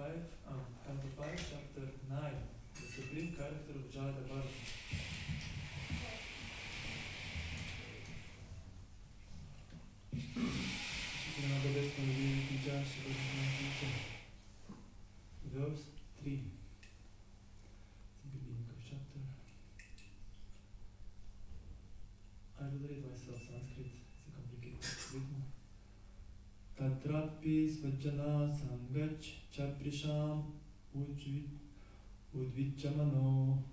Canto 5, Chapter 9, the Supreme Character of Jada Bharata. Verse 3, the beginning of chapter. I will read myself Sanskrit, it's a complicated rhythm. Tatrapi svajjana sangach chaprisham udvichamano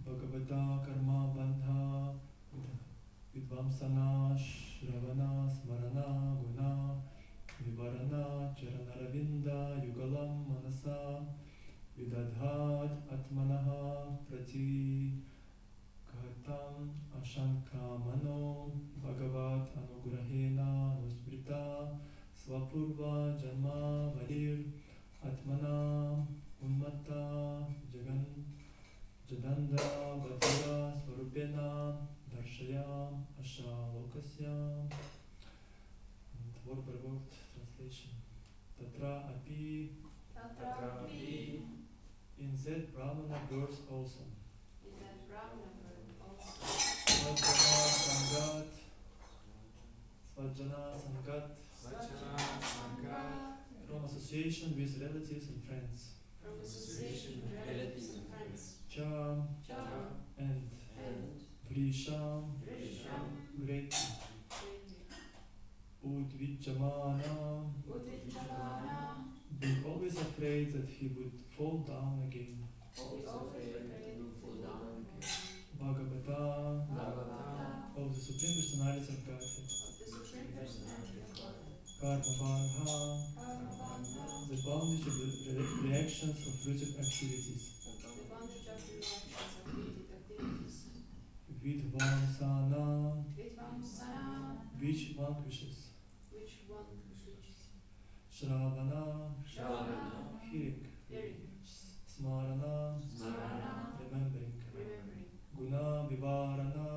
bhagavata karma bandha vidvamsana shravana smarana guna vivarana charanaravinda yugalam manasa vidadhat atmanaha prati Ghatam ashankamano bhagavat anugrahena nusbrita svapurva janma valir atmana unmatta jagan jadanda bhatira swarupena darshayam ashalokasya. And word by word translation. Tatra api in that Brahmana verse also. Svajjana Sangat from association with relatives and friends. Cha and Vrisham great. Udvichamana being always afraid that he would fall down again. Bhagavata of the Supreme Personality of Godhead. Karma Bandha, the bondage of the reactions of rooted activities. Vidvamsana, which vanquishes. Shravana, hearing. Smarana, remembering. Guna Vivarana,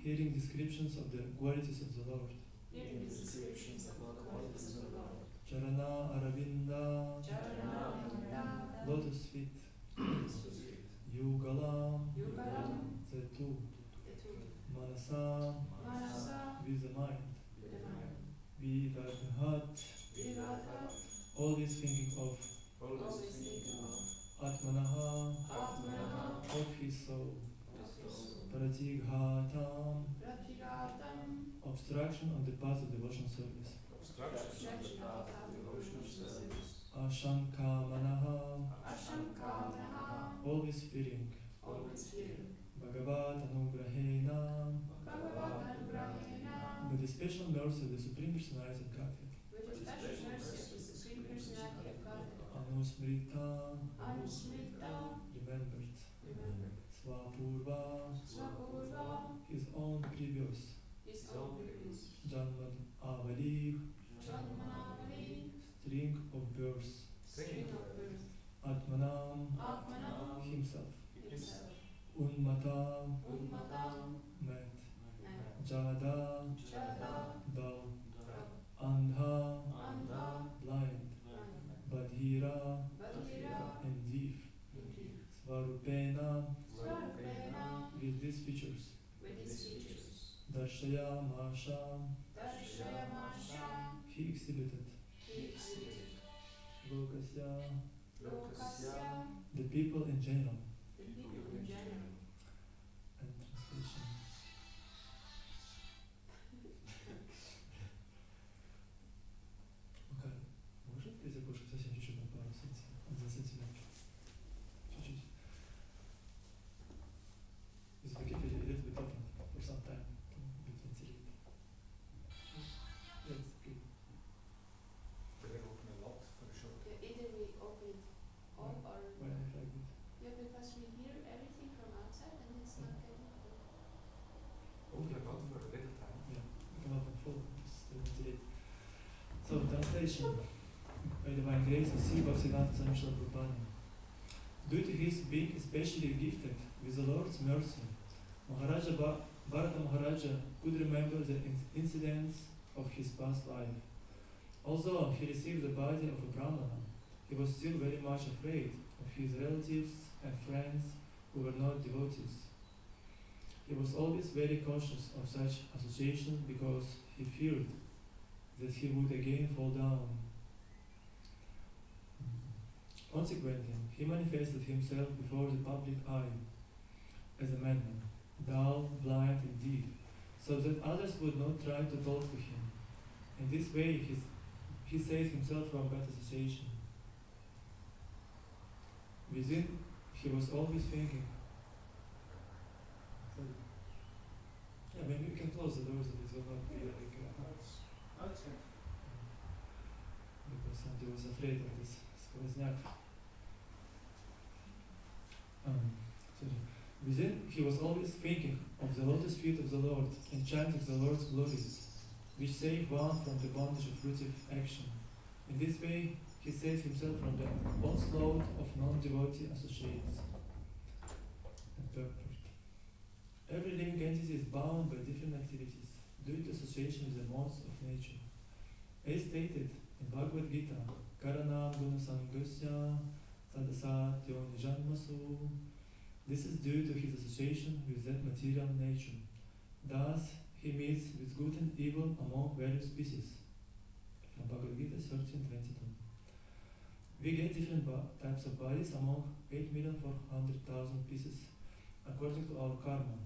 hearing descriptions of the qualities of the Lord. Charana Aravinda, lotus feet. Yugalam, the two. Manasa, with the mind. Vidadhat, always thinking of. Atmanaha, of his soul. Pratighatam, obstruction on the path of devotional service. Ashankamanaha, always fearing. Bhagavat anugrahena, with the special mercy of the Supreme Personality of Godhead. Anusmrita, remembered. Svapurva, his own previous. Janmad avali, string of births. Atmanam, himself. Unmata, met. Jada, dull. Andha, blind. Badhira, and deaf. Svarupena, with these features. Darshaya Masha, he exhibited. Lokasya, the people in general. And translation. Okay. Может ли запушить совсем чуть-чуть на пару сантиметров? Чуть-чуть. Is it okay if you little bit open for some time to ventilate? Yes, good. Will I open a lot for a short? Either we open it all or... Why not like this? Yeah, because we hear everything from outside and it's not getting... Open a lot for a little time. Yeah, we can open full, just to ventilate. So, translation. By divine grace of Sri Bhaktivedanta Swami Srila Prabhupada. Due to his being especially gifted with the Lord's mercy, Maharaja Bharata Maharaja could remember the incidents of his past life. Although he received the body of a Brahmana, he was still very much afraid of his relatives and friends who were not devotees. He was always very cautious of such association because he feared that he would again fall down. Consequently, he manifested himself before the public eye as a madman, dull, blind indeed, so that others would not try to talk to him. In this way, he saved himself from bad association. Within, he was always thinking. Yeah, maybe you can close the doors, that it will not be like. Outside. Because Santi was afraid of this skvozняк. Sorry. Within, he was always thinking of the lotus feet of the Lord and chanting the Lord's glories, which save one from the bondage of fruitive action. In this way, he saved himself from the onslaught of non-devotee associates. And purport. Every living entity is bound by different activities due to association with the modes of nature. As stated in Bhagavad Gita, Karanam Gunasangasya Sadasatyo Nijanmasu. This is due to his association with that material nature. Thus, he meets with good and evil among various species. From Bhagavad Gita 13:22. We get different types of bodies among 8,400,000 pieces according to our karma.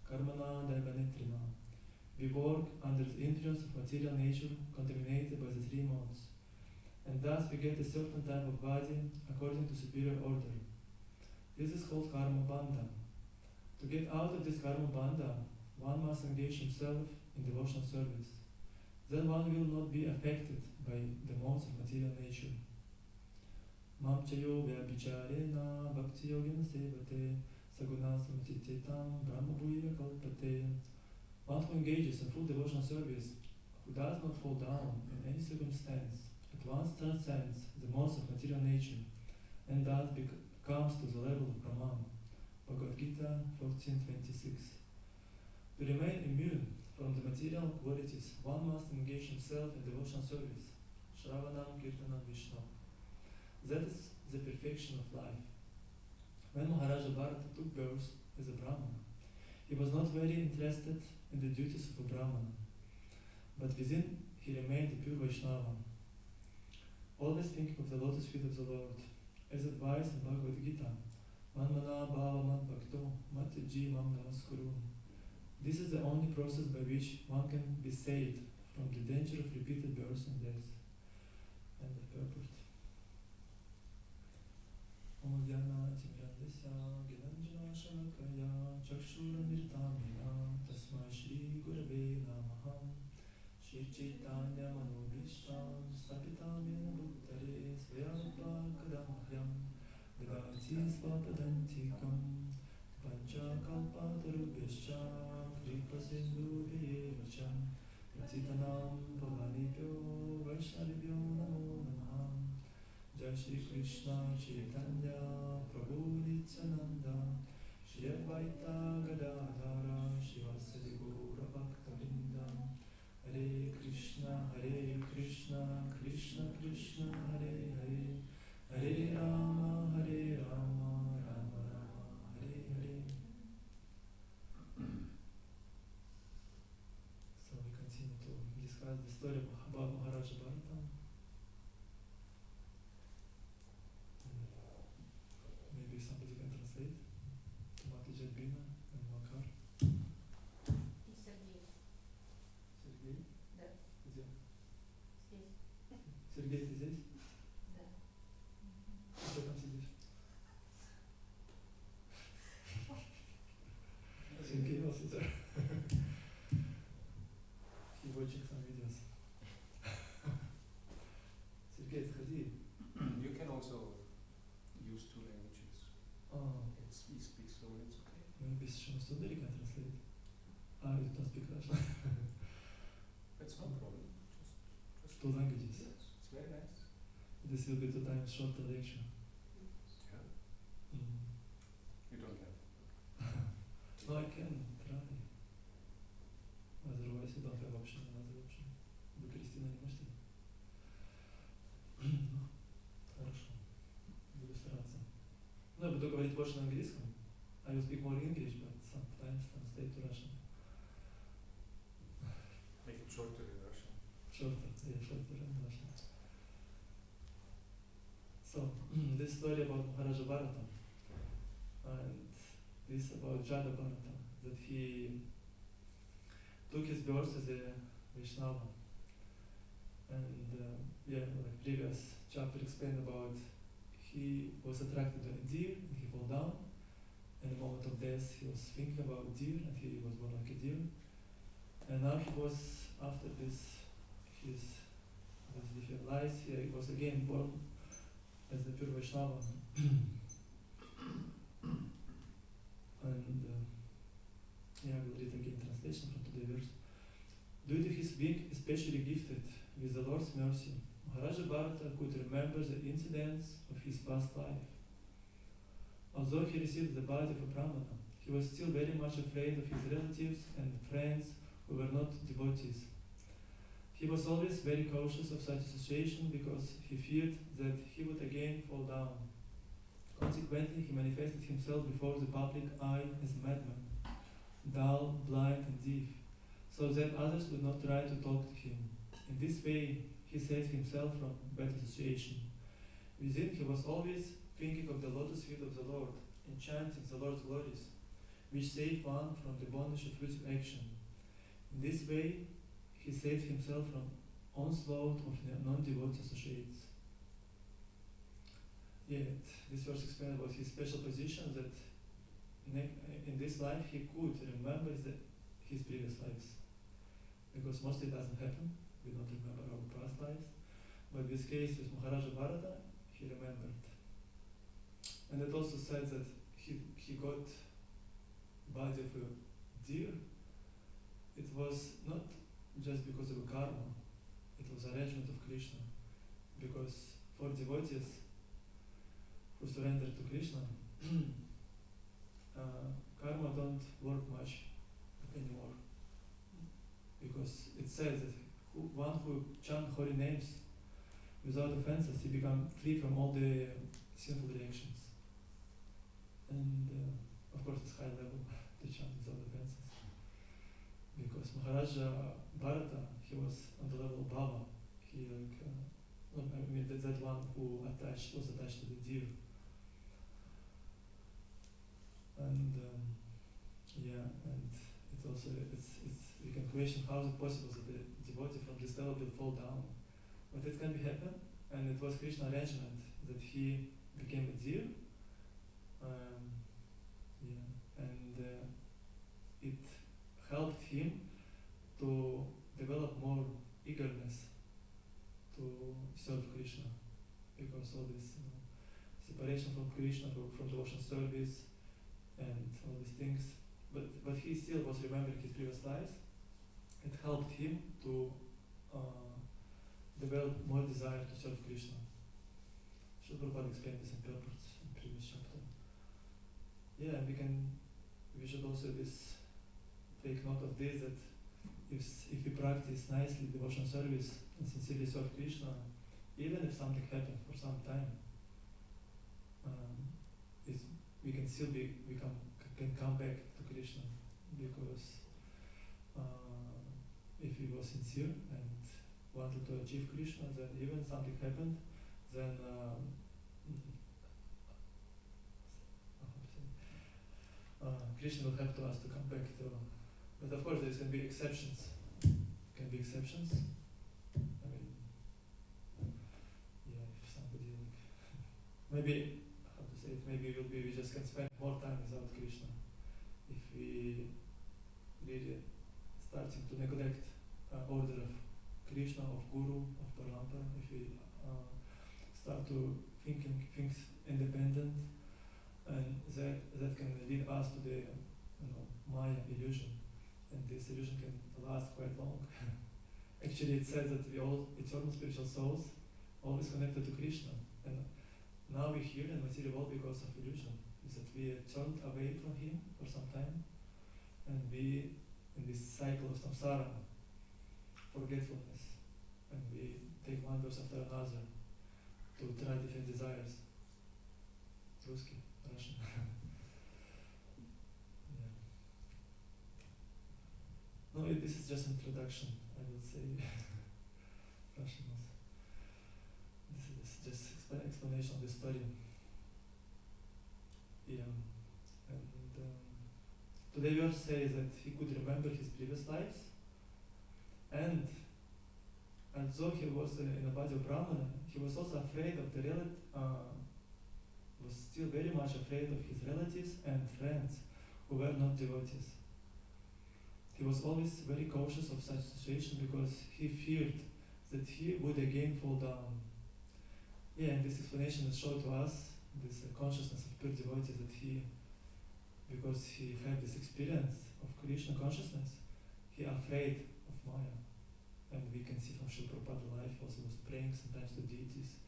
Karmana Daivanetrina. We work under the influence of material nature contaminated by the three modes. And thus we get a certain type of body according to superior order. This is called karma bandha. To get out of this karma bandha, one must engage himself in devotional service. Then one will not be affected by the modes of material nature. Mam chayo vyabhicharena bhakti yogena sevate saguna samachityetam brahma bhuya kalpate. One who engages in full devotional service, who does not fall down in any circumstance, at once transcends the modes of material nature, and thus comes to the level of Brahman. Bhagavad Gita 14:26. To remain immune from the material qualities, one must engage himself in devotional service. Shravanam Kirtanam Vishnu. That is the perfection of life. When Maharaja Bharata took birth as a Brahmana, he was not very interested in the duties of a Brahmana, but within he remained a pure Vaishnava, always thinking of the lotus feet of the Lord. As advised in Bhagavad Gita, Manmana Bhava Mat Bhakto Mat Ji Mam Namaskuru. This is the only process by which one can be saved from the danger of repeated births and deaths. And the purport. Om Dhyana Timrandasya Gilanjana Shalakaya Chakshura Nirtamina Tasmai Shri Gurave Namaha Shri Chaitanya Manobhishtam Stapitam Yena Bhuttare Svayapa Kadamahyam Vedati Svapadantikam Pancha Kalpatarubhyascha Kripa Sindhu Vyevacham Pratitanam Pavanibhyo Vaishnavibhyo Namo Namaha Jai Shri Krishna Chaitanya Prabhu Nityananda Shri Advaita Gadadhara Shivasadi Gaura Bhaktavinda Hare Krishna Krishna Krishna Hare Hare Hare Rama Rama Rama Hare Hare. So we continue to discuss the story about Maharaja Bharata. Maybe somebody can translate. Mati Jadbina and Makar. И Сергей. Сергей? Да. Где? Здесь. Сергей, ты здесь? Да. Ты что там сидишь? Сергей was there. He watching some videos. Сергей, заходи. You can also use two languages. He speaks, so it's okay. Maybe somebody can translate. You don't speak Russian. That's no problem. Just Two languages. yes, it's very nice. This will be 2 times shorter lecture. Yeah. Mm. You don't have. No, I can try. Otherwise, you don't have option, another option. Вы, Кристина, не можете? Ну, хорошо. больше на английском. I will speak more English, but sometimes translate to Russian. Make it shorter in Russian. Shorter in Russian. So, this story about Maharaja Bharata, and this about Jada Bharata, that he took his birth as a Vaishnava. And like previous chapter explained about, he was attracted to a deer and he fell down. In the moment of death, he was thinking about deer and he was born like a deer. And now he was, after this, his different lives, he was again born as the pure Vaishnava. And I will read again translation from today's verse. Due to his being especially gifted with the Lord's mercy, Maharaja Bharata could remember the incidents of his past life. Although he received the body of a Brahmana, he was still very much afraid of his relatives and friends who were not devotees. He was always very cautious of such a situation because he feared that he would again fall down. Consequently, he manifested himself before the public eye as a madman, dull, blind, and deaf, so that others would not try to talk to him. In this way, he saved himself from bad association. Within, he was always thinking of the lotus feet of the Lord and chanting the Lord's glories, which save one from the bondage of fruitive action. In this way, he saved himself from onslaught of non-devotee associates. Yet, this verse explains about his special position that in this life he could remember his previous lives. Because mostly it doesn't happen, we don't remember our past lives. But in this case with Maharaja Bharata, he remembered. And it also said that he got body of a deer. It was not just because of a karma, it was arrangement of Krishna. Because for devotees who surrender to Krishna, karma don't work much anymore. Because it says that one who chants holy names without offenses, he becomes free from all the sinful reactions. And of course it's high level to chant without offenses. Because Maharaja Bharata, he was on the level of Baba. He that one who was attached to the deer. And and it also we can question how is it possible that the devotee from this level will fall down. But it can be happen, and it was Krishna arrangement that he became a deer. And it helped him to develop more eagerness to serve Krishna, because all this separation from Krishna, from devotion service, and all these things. But he still was remembering his previous lives. It helped him to develop more desire to serve Krishna. Srila Prabhupada explained this in purport in previous chapter. Yeah, we should also take note of this, that if we practice nicely devotion service and sincerely serve Krishna, even if something happens for some time, we can still can come back to Krishna, because if we were sincere and wanted to achieve Krishna, then even something happened, then Krishna will help to us to come back to. But of course, there can be exceptions. Can be exceptions. I mean, yeah, if somebody maybe how to say it, maybe we just can spend more time without Krishna. If we really starting to neglect order of Krishna, of Guru, of Parampara, if we start to thinking things independent, and that can lead us to the Maya illusion, and this illusion can last quite long. Actually, it says that we all eternal spiritual souls always connected to Krishna, and now we here in material world because of illusion, is that we turned away from Him for some time, and we in this cycle of samsara, forgetfulness, and we take one verse after another to try different desires. Ruski. Russian. Yeah. No, this is just introduction, I would say. Russian also. This is just explanation of the story. Yeah. And today verse says that he could remember his previous lives, and although he was in the body of Brahmana, he was also afraid of the was still very much afraid of his relatives and friends who were not devotees. He was always very cautious of such situation because he feared that he would again fall down. Yeah, and this explanation is shown to us, this consciousness of pure devotee, that he, because he had this experience of Krishna consciousness, he afraid of Maya. And we can see from Srila Prabhupada's life, he also was praying sometimes to deities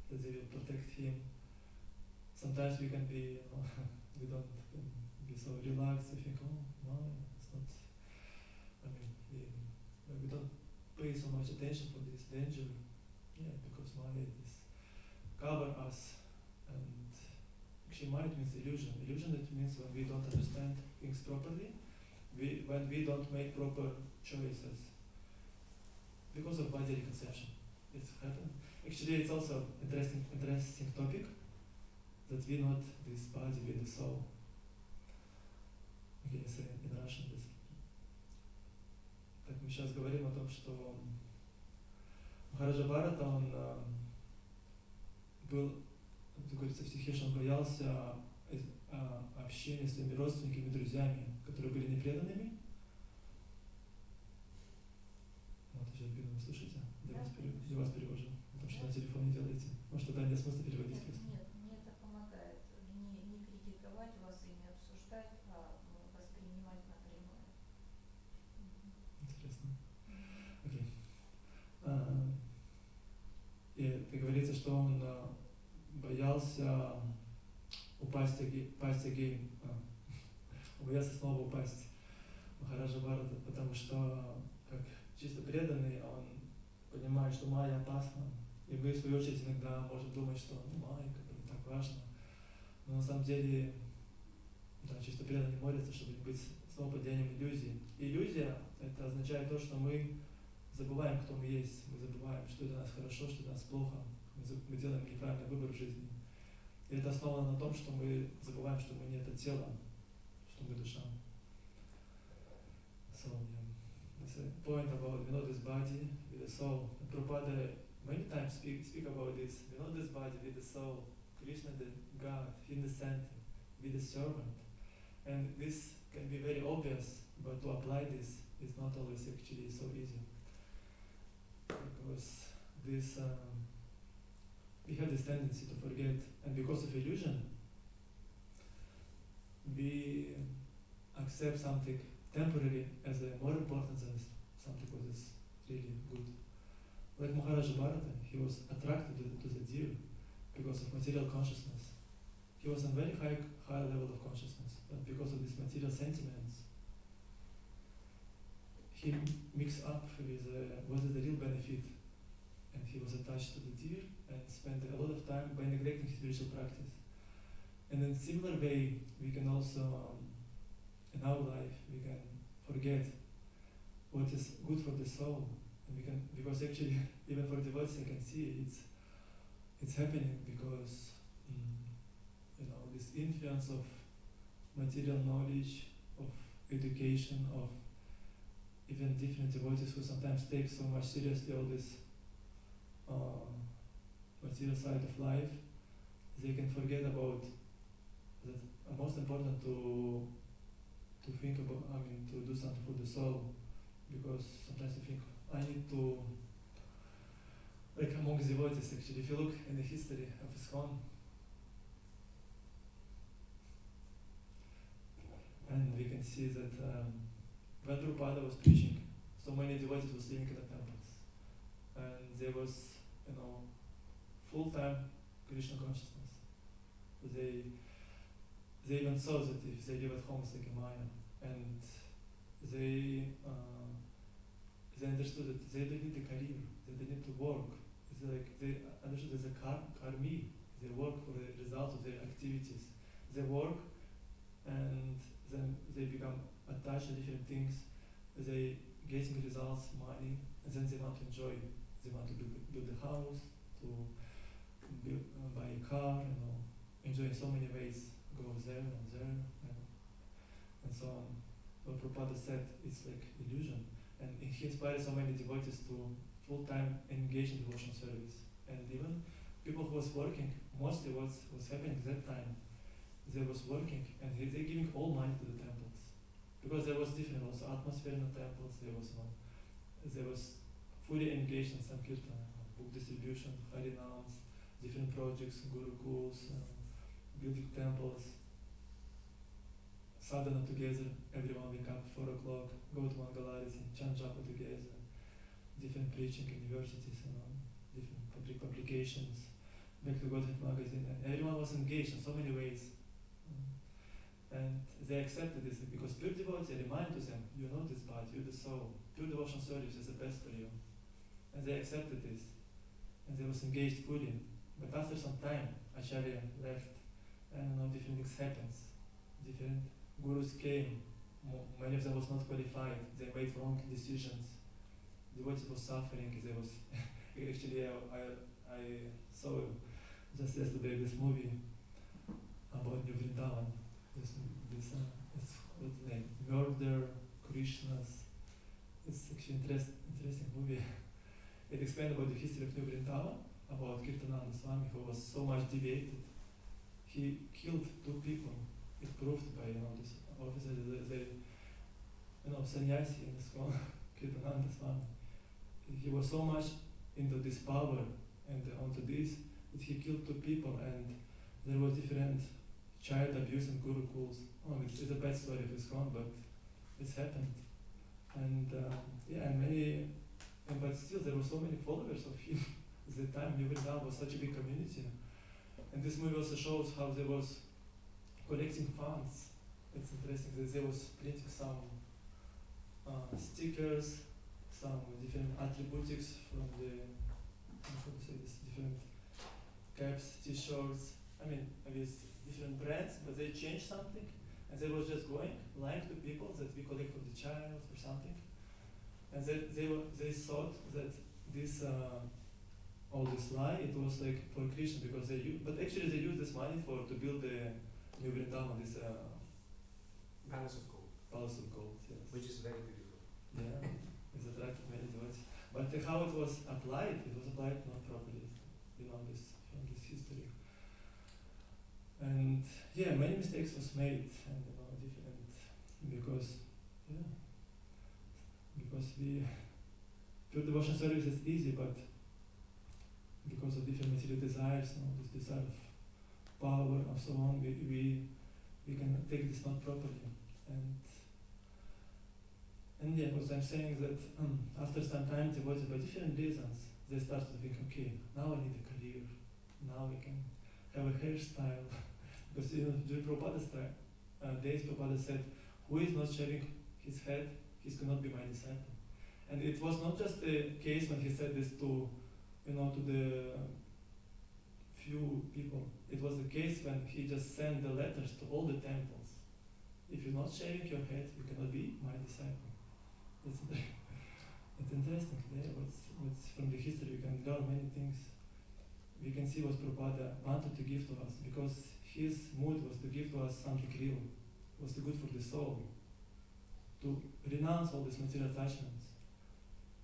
that they will protect him. Sometimes we can be, we don't be so relaxed, we think, oh, Maya, it's not, we don't pay so much attention for this danger. Yeah, because Maya is cover us, and actually Maya means illusion. Illusion, that means when we don't understand things properly, when we don't make proper choices because of body reconception. It's happened. Actually, it's also interesting topic that we not this body with the soul. Okay, say in Russian this. Так мы сейчас говорим о том, что Махараджа Бхарата, он был, как говорится в стихе, что он боялся общения с своими родственниками, друзьями, которые были непреданными. Вот, сейчас вы слышите? Я вас перевожу, потому что на телефоне делаете. Может, тогда нет смысла переводить просто. Нет, мне это помогает не критиковать вас и не обсуждать, а воспринимать напрямую. Интересно. Окей. И как говорится, что он боялся упасть again, боялся снова упасть Махараджа Бхарата, потому что как чисто преданный, он понимает, что Майя опасна. И мы, в свою очередь, иногда можем думать, что Майя как бы не так важно. Но на самом деле, да, чисто преданный молится, чтобы не быть снова под влиянием иллюзии. И иллюзия, это означает то, что мы забываем, кто мы есть. Мы забываем, что для нас хорошо, что для нас плохо. Мы делаем неправильный выбор в жизни. И это основано на том, что мы забываем, что мы не это тело, что мы душа. So, yeah. There's a point about we know this body with the soul. And Prabhupada many times speak about this. We know this body with the soul. Krishna, the God, in the center, with the servant. And this can be very obvious, but to apply this is not always actually so easy. Because this, we have this tendency to forget, and because of illusion, we accept something temporary as more important than something that is really good. Like Maharaja Bharata, he was attracted to the deer because of material consciousness. He was on very high level of consciousness, but because of these material sentiments, he mixed up with what is the real benefit, and he was attached to the deer and spent a lot of time by neglecting his spiritual practice. And in a similar way, we can also, in our life, we can forget what is good for the soul, and we can, because actually, even for devotees, I can see it's happening because this influence of material knowledge, of education, of even different devotees who sometimes take so much seriously all this material side of life, they can forget about that most important to think about, to do something for the soul, because sometimes you think, I need to, like among devotees actually, if you look in the history of ISKCON, and we can see that when Prabhupada was preaching, so many devotees were living in the temples, and there was, full-time Krishna consciousness. They even saw that if they live at home, it's like a Maya, and they understood that they don't need a career, they don't need to work. It's like they understood there's a karmi, they work for the result of their activities. they work and then they become attached to different things. They getting results, money, and then they want to enjoy. They want to build a house, to buy a car, enjoy in so many ways. Go there and there, and so on. What Prabhupada said, it's like illusion. And he inspired so many devotees to full-time engage in devotional service. And even people who was working, mostly what's happening at that time, they was working and they giving all money to the temples. Because there was different also atmosphere in the temples, there was fully engaged in Sankirtan, book distribution, harinams, different projects, gurukuls, building temples, sadhana together, everyone wake up 4 o'clock, go to Mangalarati, chant japa together, different preaching universities, different public publications, back to Godhead magazine, and everyone was engaged in so many ways. And they accepted this because pure devotee remind to them, you know this body, you're the soul, pure devotional service is the best for you. And they accepted this, and they was engaged fully. But after some time, Acharya left, and different things happens. Different gurus came, many of them was not qualified, they made wrong decisions. Devotees was suffering, they was, actually I saw just yesterday this movie about New Vrindavan. It's what's the name? Murder, Krishnas. It's actually interesting movie. It explained about the history of New Vrindavan, about Kirtananda Swami, who was so much deviated. He killed 2 people. It proved by this officer, sannyasi in the school, Kirtananda Swami. He was so much into this power and onto this that he killed 2 people, and there was different child abuse in gurukuls. It's a bad story of ISKCON, but it's happened. And but still there were so many followers of him. At the time, New Vrindavan was such a big community. And this movie also shows how there was collecting funds. It's interesting that there was printing some stickers, some different attributics from the, how to say this, different caps, t-shirts, with different brands, but they changed something, and they was just lying to people that we collect for the child or something, and they thought that this all this lie, it was like for Krishna, because but actually they used this money to build the New Vrindavan, this Palace of gold. Palace of gold, yes. Which is very beautiful. Yeah, it's attractive many devotees. But how it was applied, not properly, from this history. And many mistakes was made, and different, because pure devotion service is easy, but because of different material desires, this desire of power and so on, we can take this not properly. And what I'm saying that after some time, devotees, by different reasons, they start to think, okay, now I need a career, now I can have a hairstyle. Because during Prabhupada's days, Prabhupada said, who is not shaving his head, he cannot be my disciple. And it was not just the case when he said this to the few people. It was the case when he just sent the letters to all the temples. If you're not shaving your head, you cannot be my disciple. It's interesting. What's from the history, we can learn many things. We can see what Prabhupada wanted to give to us, because his mood was to give to us something real, was to good for the soul, to renounce all these material attachments,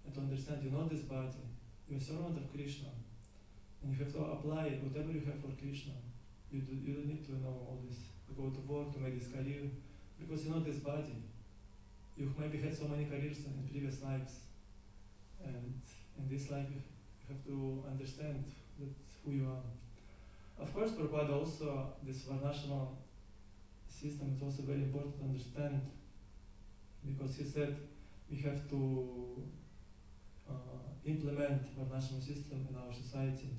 and to understand this body, you're a servant of Krishna, and you have to apply whatever you have for Krishna. You don't need to know all this, to go to work, to make this career, because this body. You've maybe had so many careers in previous lives, and in this life you have to understand who you are. Of course, Prabhupada also, this Varnashram system is also very important to understand, because he said we have to implement Varnashram system in our society.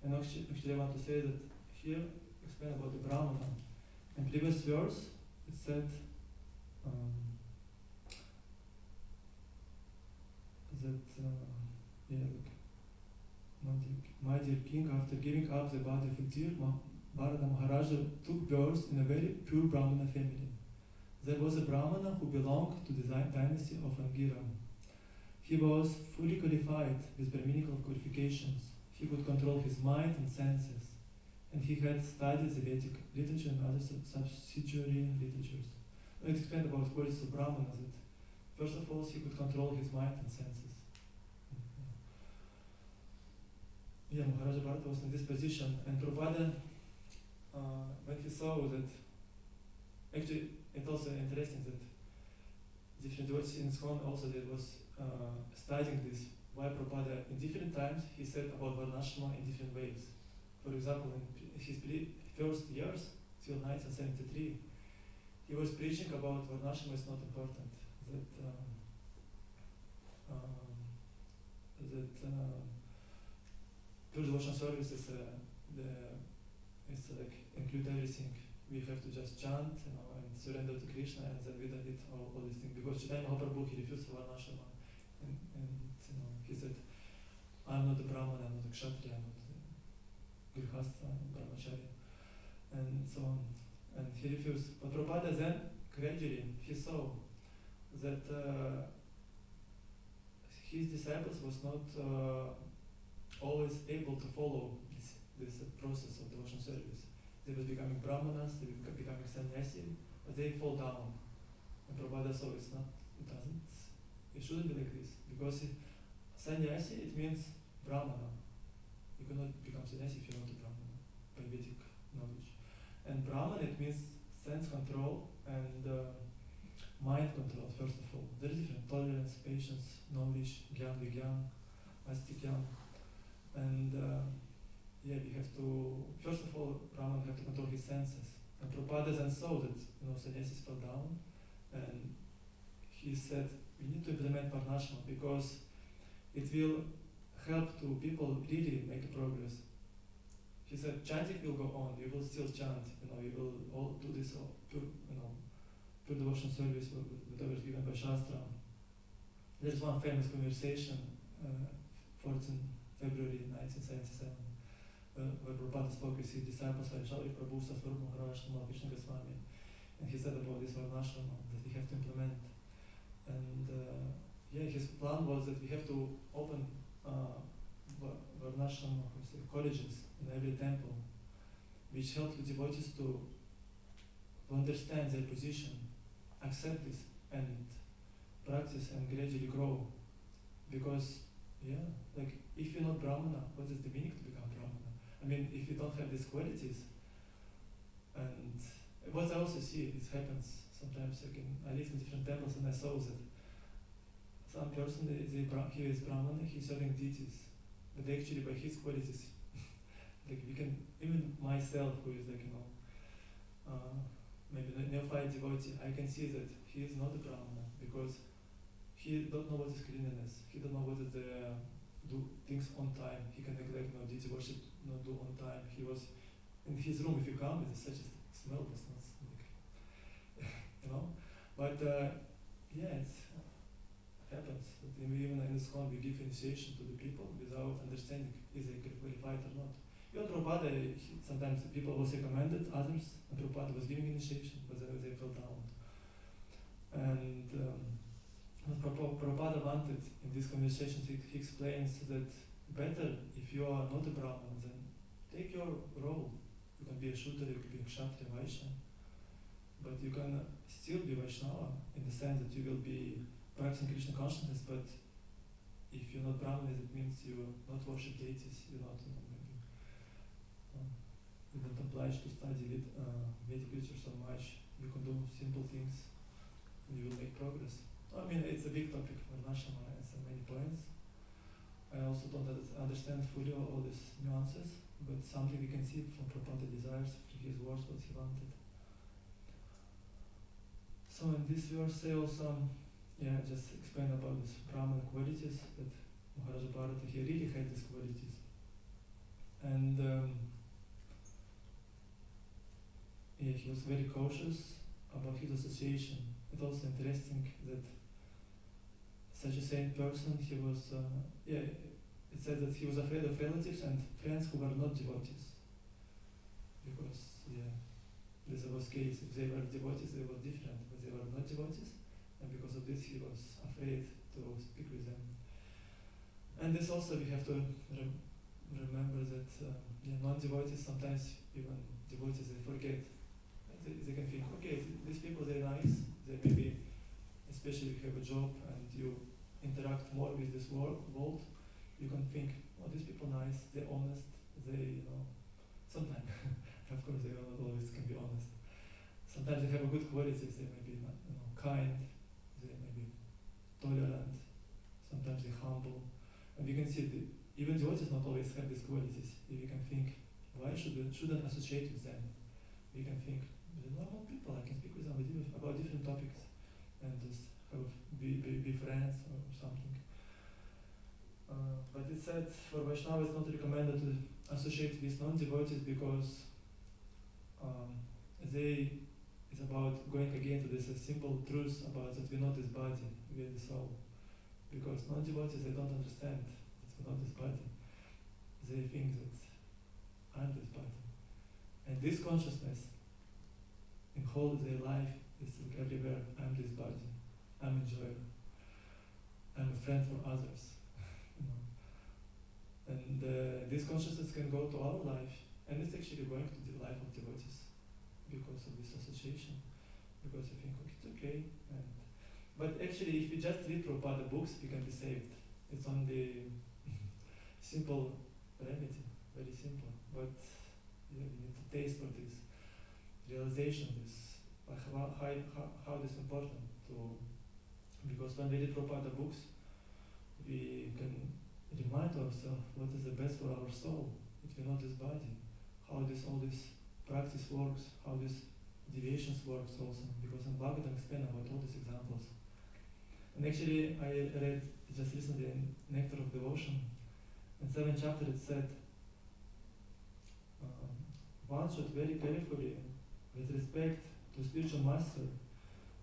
And actually I want to say that here, explain about the Brahmana. In previous verse, it said my dear king, after giving up the body of a deer, Bharata Maharaja took birth in a very pure Brahmana family. There was a Brahmana who belonged to the dynasty of Angira. He was fully qualified with Brahminical qualifications. He could control his mind and senses, and he had studied the Vedic literature and other subsidiary literatures. Let's explain about qualities of Brahmana. That first of all, he could control his mind and senses. Yeah, Maharaja Bharata was in this position, and Prabhupada, when he saw that, actually, it's also interesting that different devotees in ISKCON also that was studying this, why Prabhupada in different times he said about Varnashama in different ways. For example, in his first years, till 1973, he was preaching about Varnashama is not important, pure devotion service is like include everything. We have to just chant, and surrender to Krishna, and then we don't need all these things. Because Chaitanya Mahaprabhu, he refused Varnashama, and he said, I'm not a Brahman, I'm not a Kshatriya, I'm not a Grihastha, I'm a Brahmachari, and so on. And he refused. But Prabhupada then, gradually, he saw that his disciples was not always able to follow this process of devotion service. They were becoming brahmanas, they were becoming sannyasi, but they fall down. And Prabhupada saw it shouldn't be like this. Because sannyasi, it means brahmana. You cannot become sannyasi if you're not a brahmana, by Vedic knowledge. And brahmana, it means sense control and mind control, first of all. There is different tolerance, patience, knowledge, gyan, vigyan, astikyan. And we have to, first of all, Brahman have to control his senses. And Prabhupada then saw that, sannyasis fell down, and he said, we need to implement Varnashama because it will help to people really make progress. He said, chanting will go on, you will still chant, you will all do this pure devotion service, whatever is given by Shastra. There's one famous conversation, 14 February 1977, where Prabhupada spoke with his disciples, Harishabri Prabhu, Saswarup Maharaj, and Krishna Goswami, and he said about this Varnashama that we have to implement. And his plan was that we have to open Varnashama colleges in every temple, which help the devotees to understand their position, accept this, and practice and gradually grow. Because, if you're not Brahmana, what is the meaning to become Brahmana? I mean, if you don't have these qualities, and what I also see, this happens sometimes. I lived in different temples and I saw that some person, he is Brahmana, he's serving deities, but actually by his qualities, we can, even myself who is maybe neophyte devotee, I can see that he is not a Brahmana because he don't know what is cleanliness, he don't know what is do things on time, he can neglect deity worship, not do on time. He was in his room, if you come, it's such a smell, it's not but it happens that even in ISKCON we give initiation to the people without understanding is they qualified or not. Prabhupada, sometimes the people was recommended, others, and Prabhupada was giving initiation, but they fell down. And what Prabhupada wanted in this conversation, he explains that better if you are not a Brahman, then take your role. You can be a Shudra, you can be a Kshatriya, Vaishya, but you can still be Vaishnava in the sense that you will be practicing Krishna consciousness, but if you're not Brahman, it means you not worship deities, you're not you're not obliged to study Vedic literature so much. You can do simple things and you will make progress. I mean, it's a big topic, Varnashama has many points. I also don't understand fully all these nuances, but something we can see from Prabhupada desires, from his words, what he wanted. So in this verse, I also just explain about these Brahman qualities, that Maharaja Bharata, he really had these qualities. And he was very cautious about his association. It's also interesting that such a saint person, he was, it said that he was afraid of relatives and friends who were not devotees. because this was case. If they were devotees, they were different, but they were not devotees, and because of this, he was afraid to speak with them. And this also we have to remember that non-devotees sometimes even devotees they forget. They can think, okay, these people they're nice. They maybe, especially if you have a job and you interact more with this world, you can think, oh, these people nice. They're honest. They sometimes, of course, they not always can be honest. Sometimes they have a good qualities. They may be kind. They may be tolerant. Sometimes they're humble. And we can see even devotees not always have these qualities. If you can think, why shouldn't associate with them? You can think, they're normal people. I can speak with them about different topics, and just be friends or something. But it said for Vaishnava it's not recommended to associate with non-devotees because it's about going again to this simple truth about that we're not this body, we're the soul. Because non-devotees, they don't understand that we're not this body. They think that I'm this body. And this consciousness in whole their life is like everywhere. I'm this body. I'm enjoyer. I'm a friend for others. And this consciousness can go to our life, and it's actually going to the life of devotees because of this association. Because you think, okay, it's okay. But actually, if you just read Prabhupada books, you can be saved. It's only simple remedy, very simple. But you need to taste for this realization, this how this important to. Because when we read Prabhupada books, we can remind ourselves what is the best for our soul. If we know this body, how all this practice works, how this deviations works also. Because in Bhagavatam explain about all these examples. And actually, I read just recently in Nectar of Devotion, in 7th chapter it said, one should very carefully, with respect to spiritual master,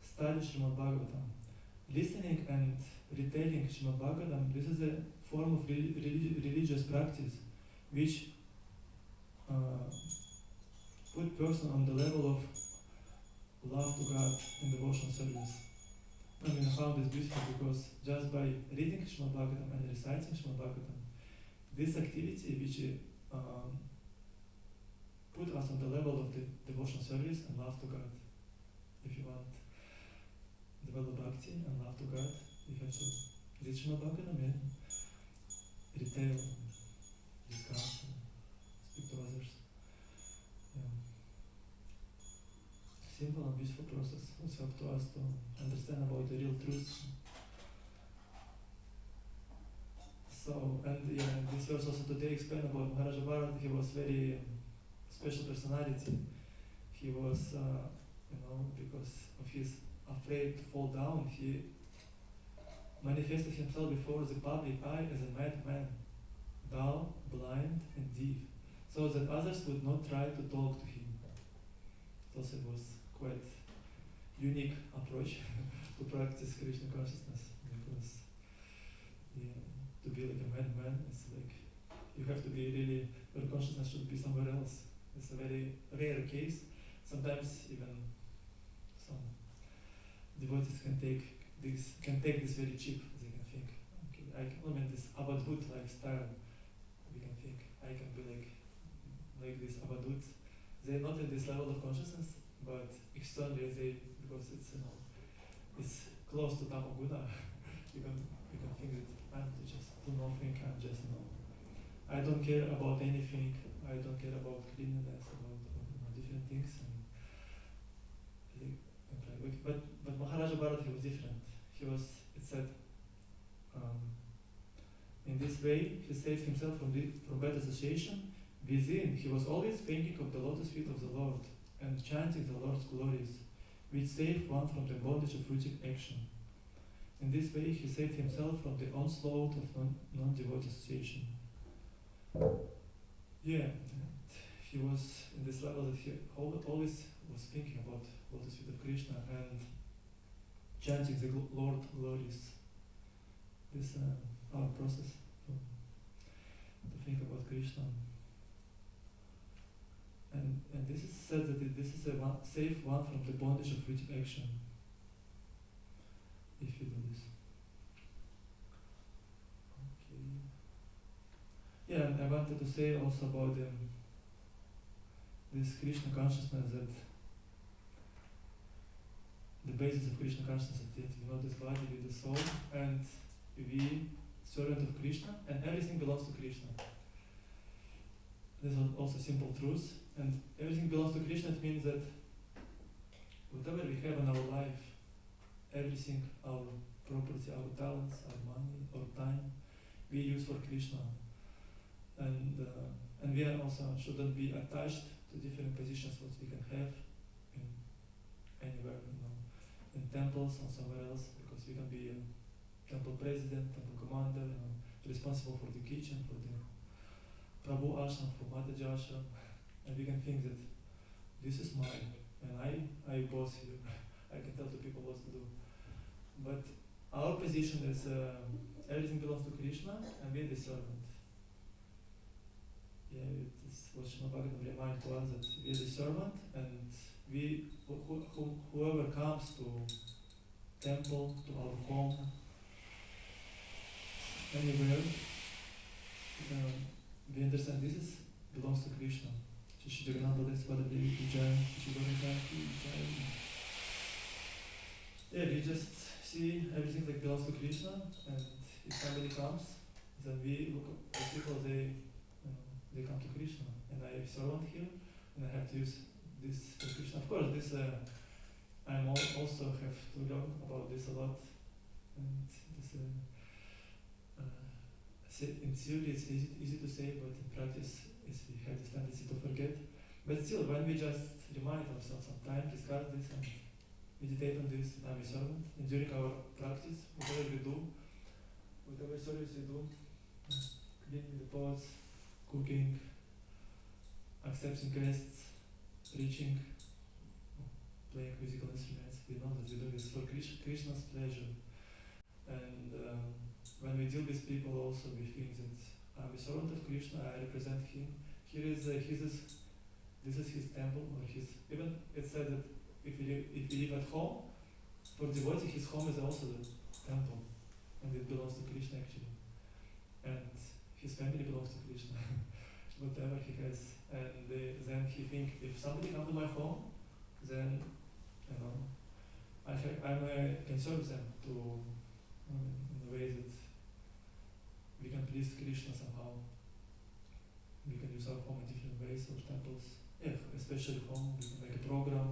study Srimad Bhagavatam. Listening and retelling Srimad Bhagavatam, this is a form of religious practice which put person on the level of love to God and devotional service. I mean, I found this beautiful because just by reading Srimad Bhagavatam and reciting Srimad Bhagavatam, this activity which put us on the level of the devotional service and love to God. If you want develop bhakti and love to God, you have to read Srimad Bhagavatam and retail, discuss, speak to others. Simple and beautiful process. It's up to us to understand about the real truth. So, and this verse also today explained about Maharaja Bharat. He was very special personality. He was, because of his afraid to fall down, he manifested himself before the public eye as a madman, dull, blind, and deaf, so that others would not try to talk to him. Also, it was quite unique approach to practice Krishna consciousness, because to be like a madman, it's like you have to be really, your consciousness should be somewhere else. It's a very rare case. Sometimes even some devotees can take this very cheap. They can think, okay, I can this avadhut lifestyle. We can think I can be like this avadhut. They're not at this level of consciousness, but externally because it's close to tamoguna. you can think that I'm just do nothing. I'm just I don't care about anything. I don't care about cleanliness, about different things. But Maharaja Bharat, he was different. It said, in this way, he saved himself from bad association. Within, he was always thinking of the lotus feet of the Lord and chanting the Lord's glories, which save one from the bondage of fruitive action. In this way, he saved himself from the onslaught of non-devotee association. He was in this level that he always was thinking about lotus feet of Krishna and chanting the Lord glories. This our process to think about Krishna. And And this is said that this is a safe one from the bondage of fleeting action. If you do this. Okay. Yeah, and I wanted to say also about this Krishna consciousness, that the basis of Krishna consciousness is that this body with the soul, and we servant of Krishna, and everything belongs to Krishna. This is also simple truth, and everything belongs to Krishna. It means that whatever we have in our life, everything, our property, our talents, our money, our time, we use for Krishna. And we are also shouldn't be attached to different positions what we can have in anywhere, in temples or somewhere else, because we can be a temple president, temple commander, responsible for the kitchen, for the Prabhu ashram, for Mataji ashram, and we can think that this is mine, and I boss here. I can tell the people what to do. But our position is everything belongs to Krishna, and we are the servant. Yeah, it is what Srimad Bhagavatam reminds to us, that we are the servant, and we, whoever comes to temple, to our home, anywhere, we understand this belongs to Krishna. Shri Jagannath Baladev Devi Ki Jai, Shri Gauranga Ki Jai. Yeah, we just see everything that belongs to Krishna, and if somebody comes, then we look at people, they come to Krishna, and I am servant here, and I have to use this for Krishna. Of course, this I also have to learn about this a lot, and this in theory it's easy to say, but in practice we have this tendency to forget. But still, when we just remind ourselves sometimes, discuss this and meditate on this, I'm a servant, and during our practice, whatever we do, whatever service we do, cleaning the pots, cooking, accepting guests, preaching, playing musical instruments, we know that we do this for Krishna's pleasure. And when we deal with people also, we think that I'm a servant of Krishna, I represent him. Here is this is his temple, or even it said that if we live at home, for devotee, his home is also the temple, and it belongs to Krishna actually. And his family belongs to Krishna, whatever he has. And then he think, if somebody comes to my home, then I can serve them in a way that we can please Krishna somehow. We can use our home in different ways, or temples. Yeah, especially home, we can make a program.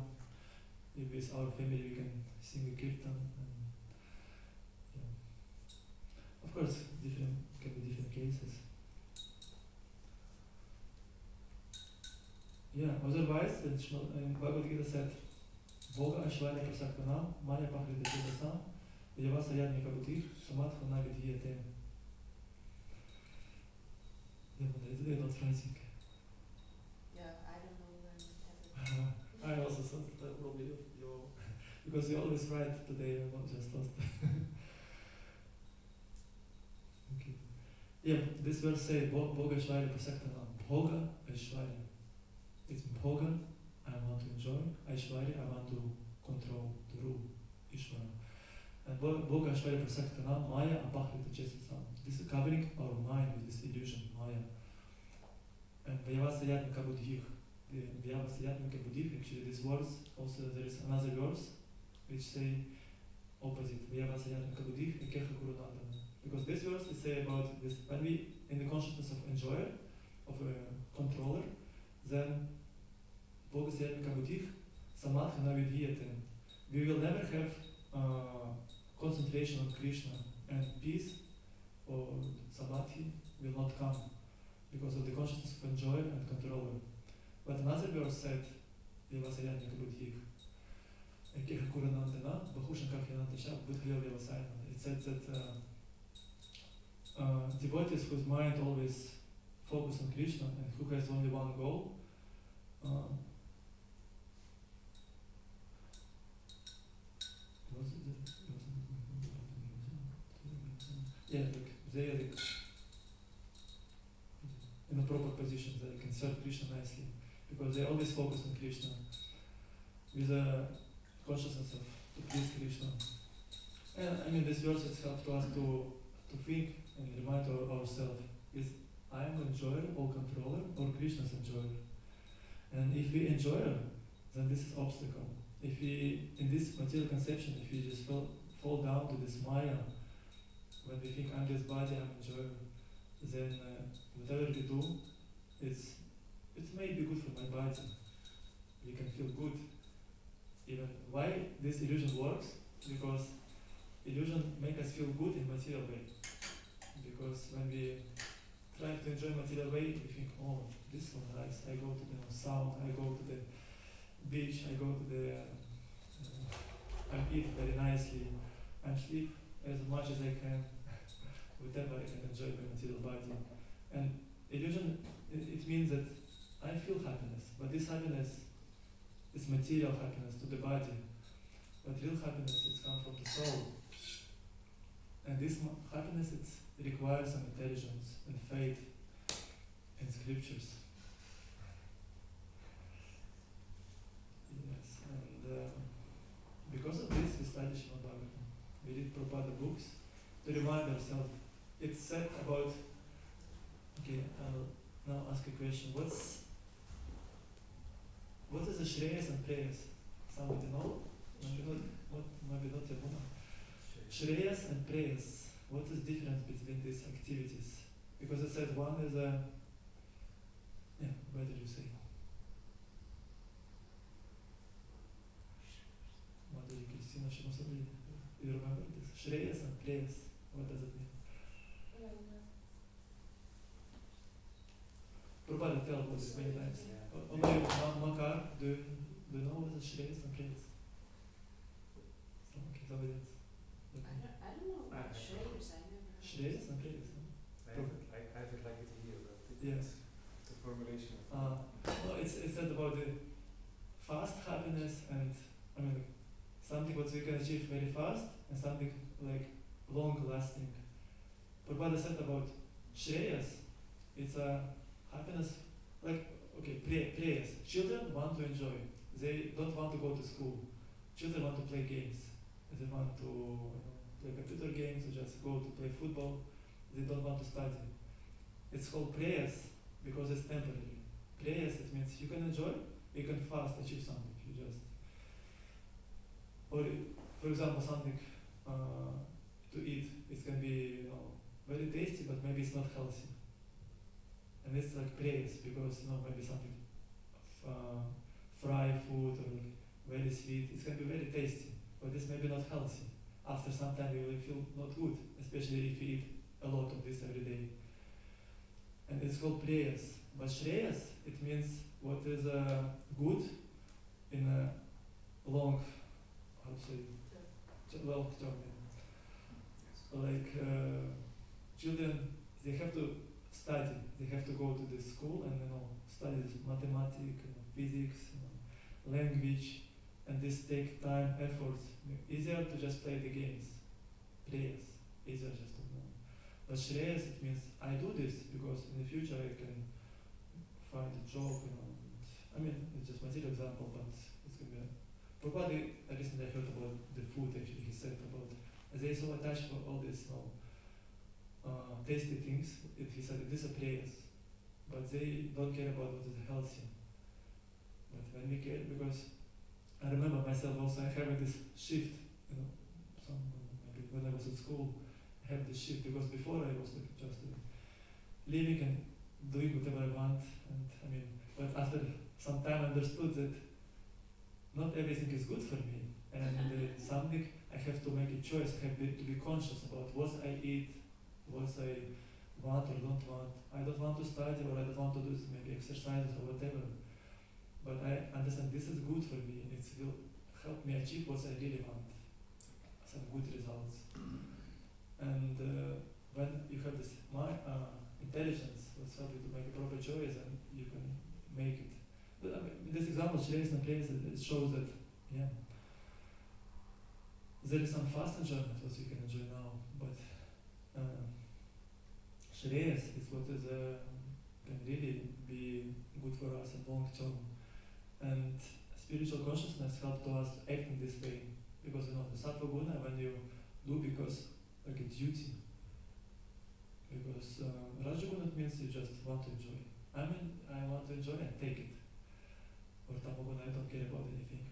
If with our family, we can sing a kirtan. And, yeah. Of course, can be different cases. Yeah, otherwise, in Bhagavad Gita said, Boga Ashwarya Prasaktanam, Maya Pahrita Chedasam, Yavasa Yadnika Buddhir, Samadha Navidhiyate. They're not writing. Yeah, I don't know when it I also thought that probably you, because you always write today, I'm not just lost. Okay. Yeah, this verse says, Boga Ashwarya Prasaktanam. Bhoga Ashwarya. It's Bhoga, I want to enjoy. Ashwarya, I want to control, to rule. Ishvara. And Boga Ashwarya Prasaktanam, Maya Apahrita Chesasam. This is covering our mind with this illusion, Maya. And Vyavasa Yatmika Buddhih. The Vyavasa Yatmika Buddhih, actually these words, also there is another verse which say opposite. Vyavasa Yatmika Buddhih, Ekecha Kurunandana. Because this verse is say about this, when we in the consciousness of enjoyer, of a controller, then Boga Yatmika Buddhih, Samadhi Navidhiyate. We will never have concentration on Krishna, and peace or samadhi will not come because of the consciousness of enjoyer and controller. But another verse said, Vyavasayatmika Buddhih, Ekeha Kuranandana, Bahushankarhyanantasha, Buddhaya Vyavasayana. It said that devotees whose mind always focus on Krishna and who has only one goal, they are in a proper position, they can serve Krishna nicely. because they always focus on Krishna with a consciousness of to please Krishna. And I mean, this verse has helped us to think and remind ourselves: is I am enjoyer or controller, or Krishna's enjoyer? And if we enjoyer, then this is obstacle. If we, in this material conception, if we just fall down to this Maya, when we think I'm this body, I'm enjoyer, then whatever we do, it may be good for my body. We can feel good. Even why this illusion works? Because illusion make us feel good in material way. Because when we try to enjoy material way, we think, oh, this one nice. I go to the sound. I go to the beach. I go to the. I eat very nicely. I sleep as much as I can. Whatever I can enjoy my material body. And illusion, it means that I feel happiness, but this happiness is material happiness to the body. But real happiness is come from the soul. And this happiness it requires some intelligence and faith in scriptures. Yes, and because of this we study Srimad Bhagavatam. We read Prabhupada books to remind ourselves. It's said about, okay, I'll now ask a question. What is the Shreyas and Preyas? Somebody know? Maybe not everyone. Shreyas and Preyas. What is the difference between these activities? Because it said one is a... Yeah, what did you say? Mother Christina, you remember this? Shreyas and Preyas. What does it mean? Prabhupada tell about this many times. Only Makar, do you know what is Shreyas and Preyas? Okay, somebody else. I don't know about Shreyas, I never heard. Shreyas and Preyas, no? I have it like it here, but Yes. the formulation. No, it's said about the fast happiness and, I mean, something what we can achieve very fast and something like long lasting. Prabhupada said about Shreyas, it's a happiness, like, okay, prayers. Children want to enjoy. They don't want to go to school. Children want to play games. They want to play computer games or just go to play football. They don't want to study. It's called prayers because it's temporary. Prayers, it means you can enjoy, you can fast, achieve something. You just, or for example, something to eat. It can be very tasty, but maybe it's not healthy. And it's like praise because maybe something fried food or like very sweet. It can be very tasty, but it's maybe not healthy. After some time, you will feel not good, especially if you eat a lot of this every day. And it's called prayers. But Shreyas, it means what is good in a long, how to say, long term. Like children, they have to study. They have to go to the school and study mathematics, physics, language, and this take time, efforts. Easier to just play the games, prayers. Easier just to know. But Shreyas, it means I do this because in the future I can find a job. I mean, it's just material example, but it's gonna be. Probably recently I heard about the food. Actually, he said about they so attached for all these tasty things. He said these are prayers, but they don't care about what is healthy. But when we care, because I remember myself also, I have this shift. Maybe when I was at school, I have this shift because before I was like just living and doing whatever I want, and I mean, but after some time I understood that not everything is good for me, and something I have to make a choice. I have to be conscious about what I eat, what I want or don't want. I don't want to study or I don't want to do maybe exercises or whatever. But I understand this is good for me. It will help me achieve what I really want, some good results. And when you have this intelligence, what's help you to make a proper choice, and you can make it. But I mean, this example, Shreyas and Preyas, it shows that, yeah, there is some fast enjoyment what you can enjoy now, but Shreyas is what is can really be good for us in long term. And spiritual consciousness helps to us act in this way. Because the sattva guna, when you do because like a duty. Because rajaguna means you just want to enjoy. I want to enjoy and take it. Or tamaguna, I don't care about anything.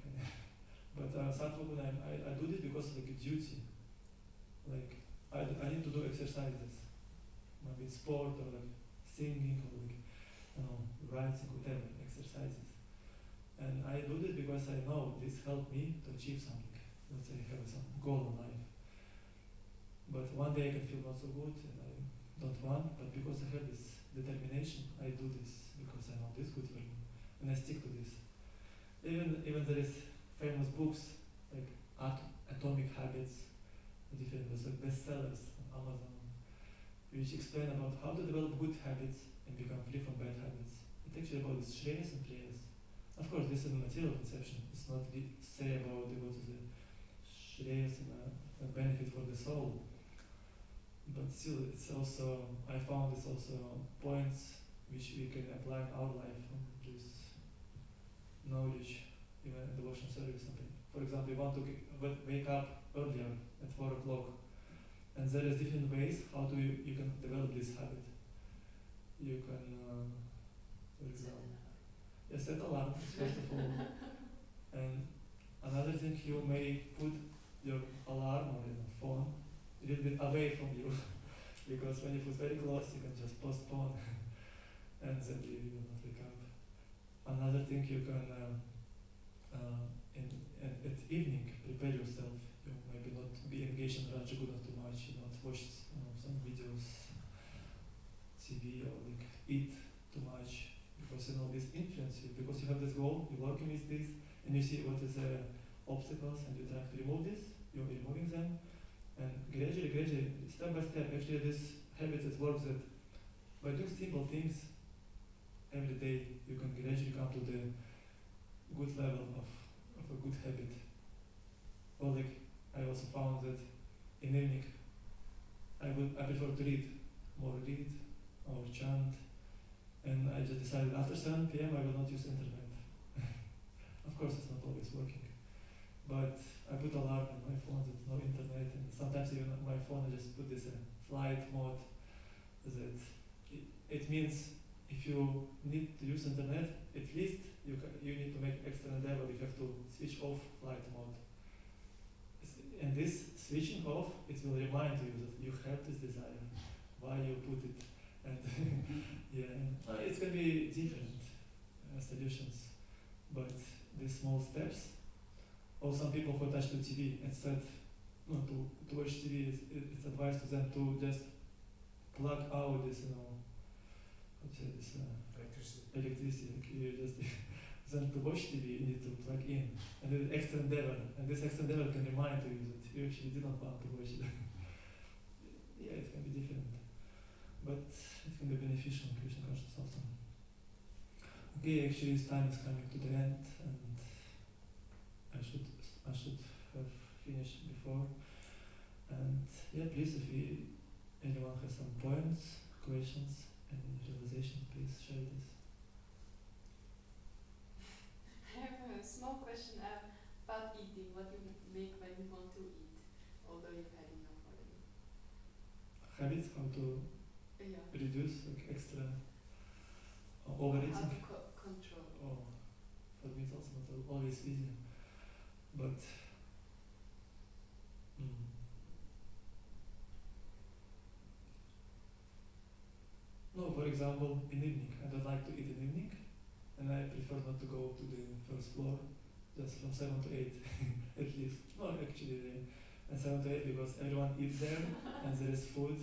But sattva guna, I do this because like a duty. Like I need to do exercises. Maybe sport or like singing or like writing, whatever, exercises. And I do this because I know this helped me to achieve something. Let's say I have some goal in life. But one day I can feel not so good and I don't want, but because I have this determination, I do this because I know this good for me. And I stick to this. Even there is famous books like Atomic Habits, different like bestsellers on Amazon, which explain about how to develop good habits and become free from bad habits. It's actually about this shreyas and preyas. Of course, this is a material conception. It's not say about what is the shreyas and a benefit for the soul. But still, it's also, I found it's also points which we can apply in our life from this knowledge, even in devotional service. Something. For example, you want to wake up earlier at 4 o'clock, and there is different ways how you can develop this habit. You can, for example, set alarm first of all, and another thing, you may put your alarm or your phone a little bit away from you, because when you put very close, you can just postpone, and then you will not wake up. Another thing, you can at evening prepare yourself. You maybe not be engaged in rajaguna too much. Not watch some videos, TV, or like eat too much, because this influence you. Because you have this goal, you're working with this, and you see what is the obstacles, and you try to remove this. You're removing them. And gradually, step by step, actually this habit that works that by doing simple things every day, you can gradually come to the good level of a good habit. Or like, I also found that in evening, I prefer to read or chant, and I just decided after 7 p.m. I will not use internet. Of course, it's not always working. But I put alarm on my phone that no internet, and sometimes even on my phone I just put this flight mode. That it means if you need to use internet, at least you need to make extra endeavor. You have to switch off flight mode. And this switching off, it will remind you that you have this desire, why you put it, and it can be different solutions, but these small steps. Or some people who attach to TV instead, to watch TV, it's advised to them to just plug out this, electricity. Like you just then to watch TV, you need to plug in, and then extra endeavor, and this extra endeavor can remind you that you actually didn't want to watch it. It can be different, but it can be beneficial in Krishna consciousness also. Okay, actually, this time is coming to the end, and I should have finished before. And please, if anyone has some points, questions, any realization, please share this. I have a small question about eating. What you make when you want to eat, although you've had enough already? Habits, how to reduce like extra overeating. How to control. For me it's also not always easy. But no, for example, in evening, I don't like to eat in evening, and I prefer not to go to the first floor, just from 7 to 8 at least. No, actually, and 7 to 8 because everyone eats there, and there is food,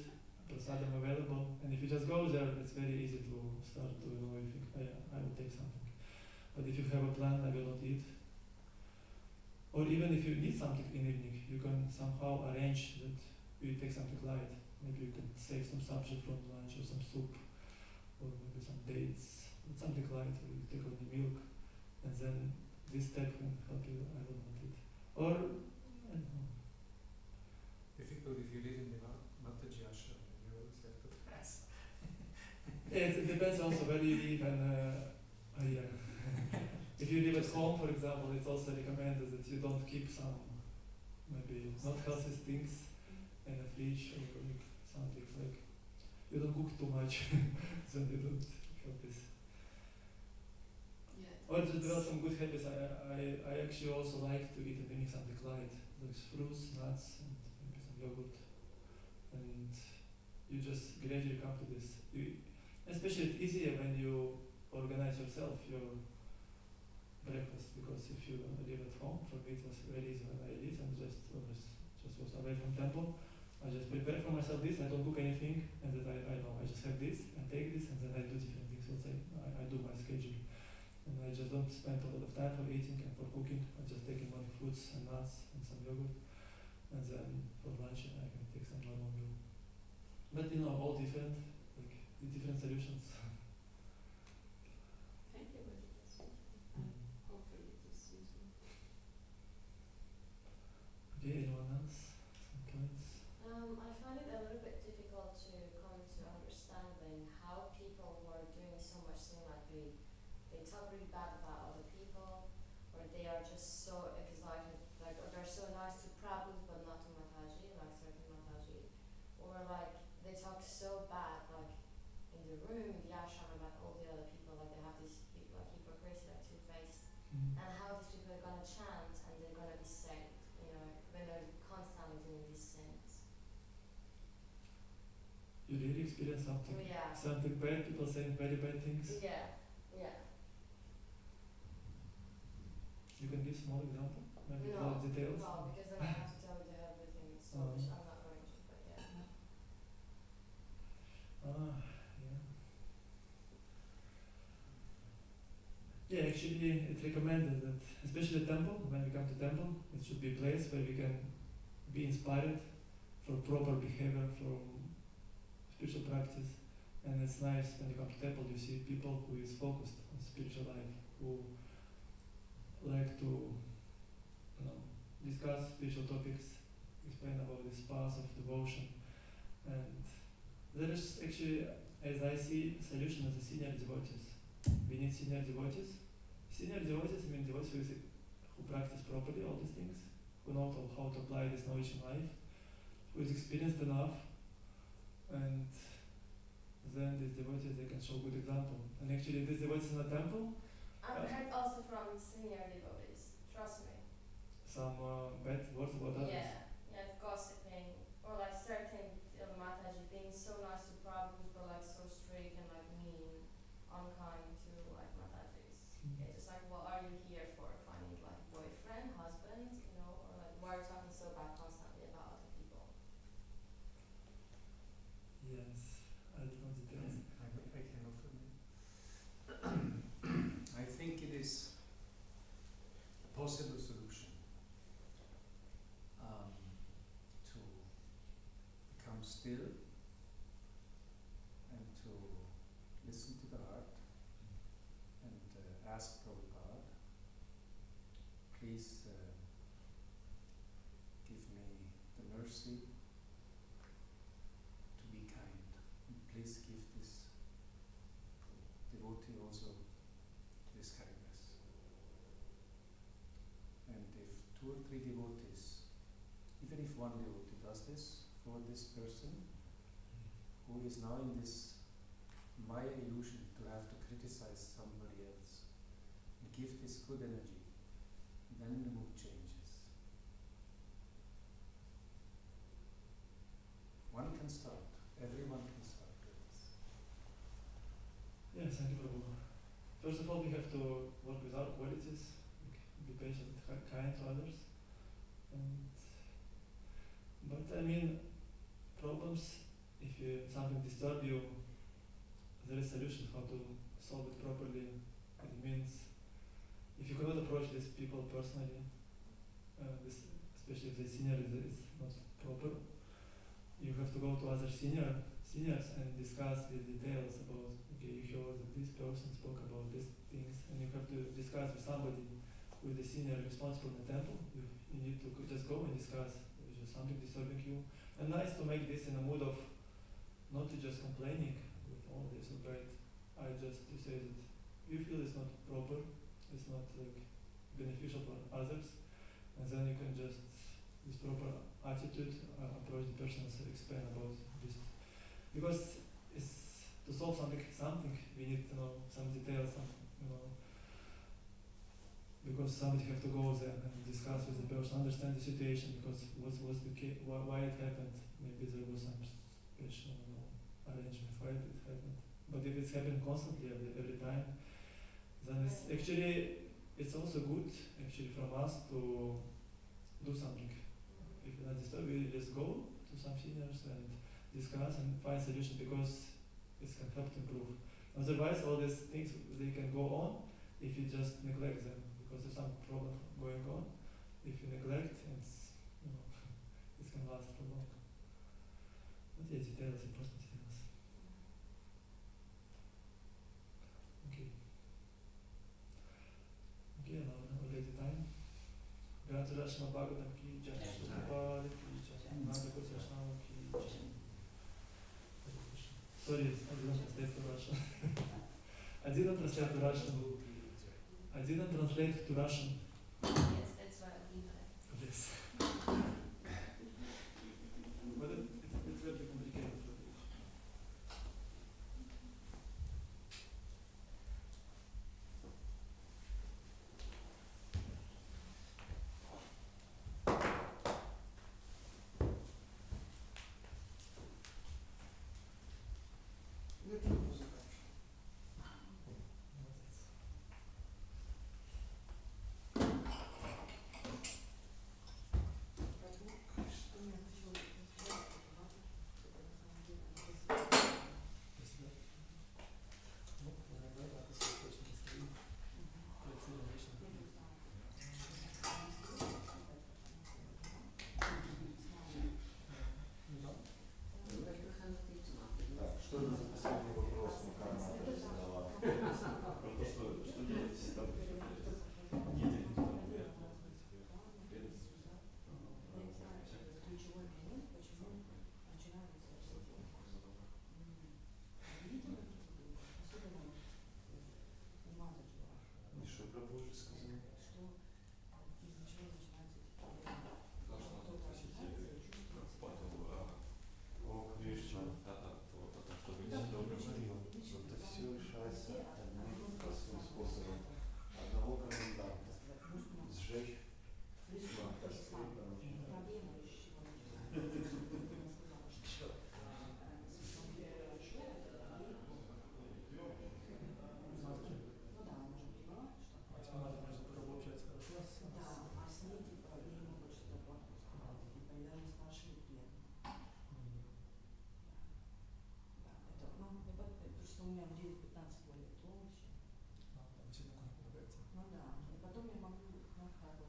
prasadam available, and if you just go there, it's very easy to start to you think, I will take something. But if you have a plan, I will not eat. Or even if you need something in the evening, you can somehow arrange that you take something light. Maybe you can save some subject from lunch or some soup, or maybe some dates, something light, or you take only milk, and then this step can help you, I will not eat. Or, I don't know. Difficult if you live in the Mataji ashram, you always have to pass. It depends also if you live at home, for example, it's also recommended that you don't keep some maybe not healthy things in a fridge or like something like you don't cook too much, so you don't have this. Yeah. Or to develop some good habits, I actually also like to eat and maybe something light, like fruits, nuts, and maybe some yogurt. And you just gradually come to this. Especially it's easier when you organize yourself your breakfast, because if you live at home, for me it was very easy when I live and just was away from temple. I just prepare for myself this, I don't cook anything, and then I know, I just have this, I take this, and then I do different things. So I do my schedule. And I just don't spend a lot of time for eating and for cooking. I just take in morning fruits and nuts and some yogurt. And then for lunch I can take some normal meal. But all different, like different solutions. Thank you very much. Hopefully it is useful. Okay, anyone else? Some comments? I find it a little bit difficult to come to understanding how people who are doing so much thing, like they talk really bad about other people, or they are just so excited, like, or they're so nice to Prabhus but not to Mataji, like certain Mataji, or like they talk so bad, like in the room, in the ashram, about all the other people, like they have this big like hypocrisy, like two-faced, and how these people are gonna chant and they're gonna be saved, when they're constantly doing these sins. You really experience something? Yeah. Something bad, people saying very bad things? Yeah. You can give small example? Maybe No, without details? no, because then I have to tell you everything, so which I'm not going to, but yeah. Yeah. Yeah, actually it's recommended that, especially the temple, when we come to temple, it should be a place where we can be inspired for proper behavior, for spiritual practice. And it's nice when you come to temple, you see people who is focused on spiritual life, who like to discuss spiritual topics, explain about this path of devotion. And there is actually, as I see, solution as a senior devotees. We need senior devotees. Senior devotees mean devotees who practice properly all these things, who know how to apply this knowledge in life, who is experienced enough, and then these devotees, they can show good example. And actually these devotees in the temple, I've heard also from senior devotees, trust me. some bad words about others. Yeah, gossiping, or like certain Mataji being so nice to Prabhus, but like so strict and like mean, unkind to like Matajis. Yeah, just like, what are you here for? Finding like boyfriend, husband, or like why are you talking so bad constantly about other people? Yes, I don't know details. I can offer me. I think it is a possible solution to become still and to listen to the heart and ask Prabhupada, please give me the mercy to be kind. And please give this devotee also this kindness. And if 2 or 3 devotees, even if one devotee does this for this person who is now in this Maya illusion to have to criticize somebody else, and give this good energy, then the mood changes. One can start, everyone can start with this. Yes, thank you, Prabhu. First of all, we have to work with our qualities, like be patient, kind to others. But I mean, problems, if something disturbs you, there is solution how to solve it properly. It means if you cannot approach these people personally, especially if the senior is not proper, you have to go to other seniors and discuss the details about, okay, you heard that this person spoke about these things, and you have to discuss with somebody, with the senior responsible in the temple. You need to just go and discuss if there's something disturbing you. And nice to make this in a mood of not to just complaining with all this, right? You say that you feel it's not proper, it's not like beneficial for others, and then you can just with proper attitude approach the person and explain about this, because it's to solve something we need to know some details, because somebody have to go there and discuss with the person, understand the situation, because what's the why it happened. Maybe there was some special arrangement why it happened. But if it's happening constantly every time, then it's also good actually from us to do something. If you're not disturbed, we just go to some seniors and discuss and find solution, because it can help to improve. Otherwise, all these things they can go on if you just neglect them, because there's some problem going on. If you neglect, it's it can last for long. But yeah, details, important details. Okay. Okay, now already time. Gratulation Bhagavatam ki jai, Prabhupada ki jai, Nanda Kushashnava ki jai. Sorry, I didn't translate to Russian. I didn't translate to Russian. Yes, that's why I did that. Yes. But it's very complicated.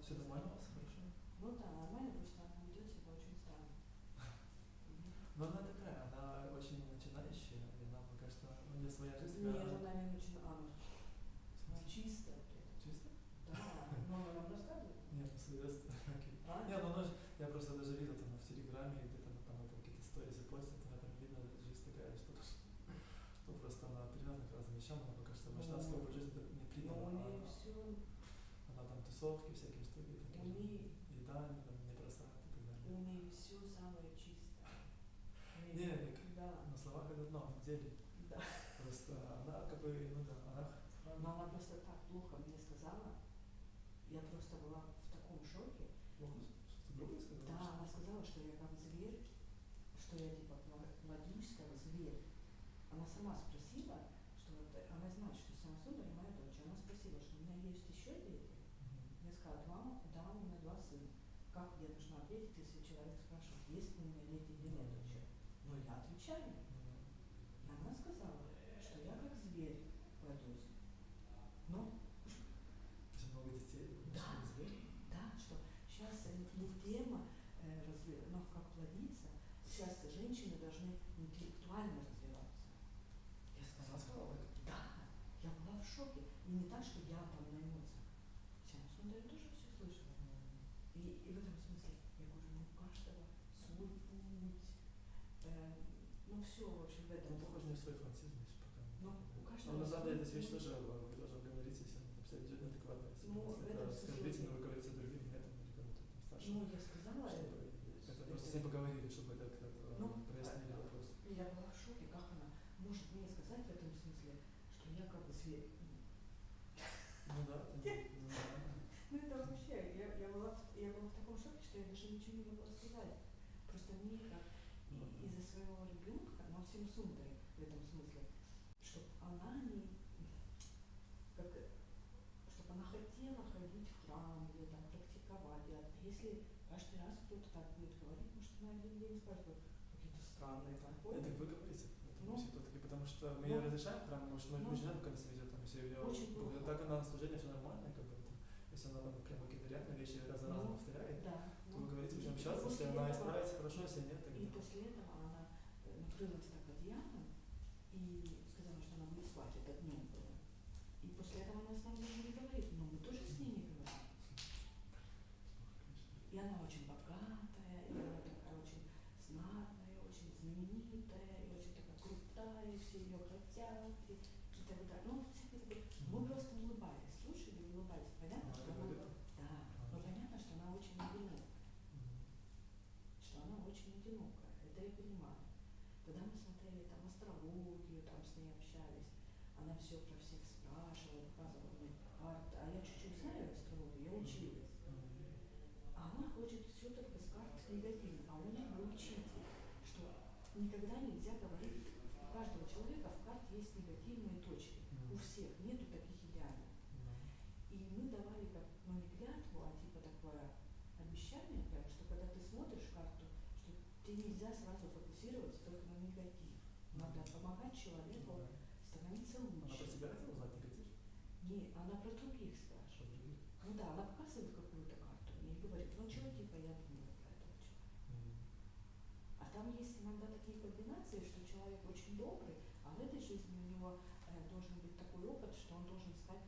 Все нормально у вас? Хорошо? Ну да, нормально, просто она ведет себя очень странно. Но она такая, она очень начинающая, и она, мне кажется, у нее своя жизнь. Нет, она не начинает. Она чистая. Чисто? Да, но она нам рассказывает. Нет, ну серьезно. А? Не, ну я просто даже видел там в Телеграме, где-то там какие-то сторисы постят, она там видно жизнь такая, что просто она при разных вещам, она пока что масштабский образ жизни не Но приняла. у нее все, Она там тусовки, всякие штуки, у такие, нее, еда, там не бросает и так далее. у нее все самое чистое. Не, Да. на словах это одно, в деле. Да. Просто она как бы, ну да, Но она просто так плохо мне сказала. Я просто была в таком шоке. плохо, что-то другое сказала? Да, она сказала, что я как зверь, что я типа плодюсь как зверь. Она сама спросила, что вот она знает, что Самсундари моя дочь. Она спросила, что у меня есть еще дети. Я сказала, да, у меня 2 сына. Как я должна ответить, если человек спрашивает, есть ли у меня дети или нет вообще? Ну, я отвечаю. И она сказала, что я как зверь плодюсь. Ну, Много детей, да, да, что сейчас не тема, ну, как плодиться, сейчас женщины должны интеллектуально развиваться. Я сказала, да, я была в шоке. И не так, что я там на эмоциях. Самсундари тоже все слышала. И в этом смысле, я говорю, ну, у каждого свой путь. Ну, все, в общем, в этом. Ну, похоже на свой францизм, если пока. Ну, у каждого Но на самом деле, свой эта вещь путь. тоже, вы тоже говорите, если она там себя ведет неадекватно, Ну, в Если этом это смысле- оскорбительно вы говорите другим, нет, или кому-то там старшему. Ну, я сказала, Чтобы это просто с ней поговорили, чтобы это Ну, прояснили вопрос. я была в шоке, как она может мне сказать в этом смысле, что я как бы зверь. Ну да, это нормально. Ну это вообще, я была в таком шоке, что я даже ничего не могла сказать. Просто мне как из-за своего ребенка, но всем сундаре в этом смысле, чтобы она не, как, чтобы она хотела ходить в храм или там практиковать. Если каждый раз кто-то так будет говорить, может она один день скажет, вот, какие-то странные там Это ходят. вы говорите, Ну, все-таки, потому что мы ну, ее разрешаем в храм, может, мы ну, же не знаем, как она себя ведет, там, если ее, очень плохо. так она на служение, все нормально, как бы, там, если она там прям какие-то реальные вещи раз за разом повторяет, Да. то вы говорите, будем И общаться, если после она этого- исправится хорошо, если нет, И тогда. после этого она накрылась так одеялом и сказала, что она будет спать, это днем было. И после этого она с нами даже не говорит, но мы тоже с ней не говорим. И она очень богатая, и она такая очень знатная, очень знаменитая, и очень такая крутая, и все ее хотят, и так далее. Ну, всякие такие. Мы просто улыбались, слушали и улыбались. Понятно, что она, да, но понятно, что она очень одинокая. Что она очень одинокая, это я понимаю. Тогда мы смотрели там астрологию, там с ней общались, она все про всех спрашивала, показывала мне карты, а я чуть-чуть знаю астрологию, я училась. А она хочет все только с карт негативно, а у меня был учитель, что никогда нельзя говорить, у каждого человека в карте есть негативные точки, у всех, нету таких идеальных. И мы давали как, ну не клятву, а типа такое обещание прям, что когда ты смотришь карту, что тебе нельзя сразу фокусироваться только на негатив. Надо помогать человеку становиться Она про лучше. тебя хотела узнать негатив? Не, она про других спрашивает. Ну да, она показывает какую-то карту мне и говорит, ну что типа я думаю про этого человека. А там есть иногда такие комбинации, что человек очень добрый, а в этой жизни у него должен быть такой опыт, что он должен стать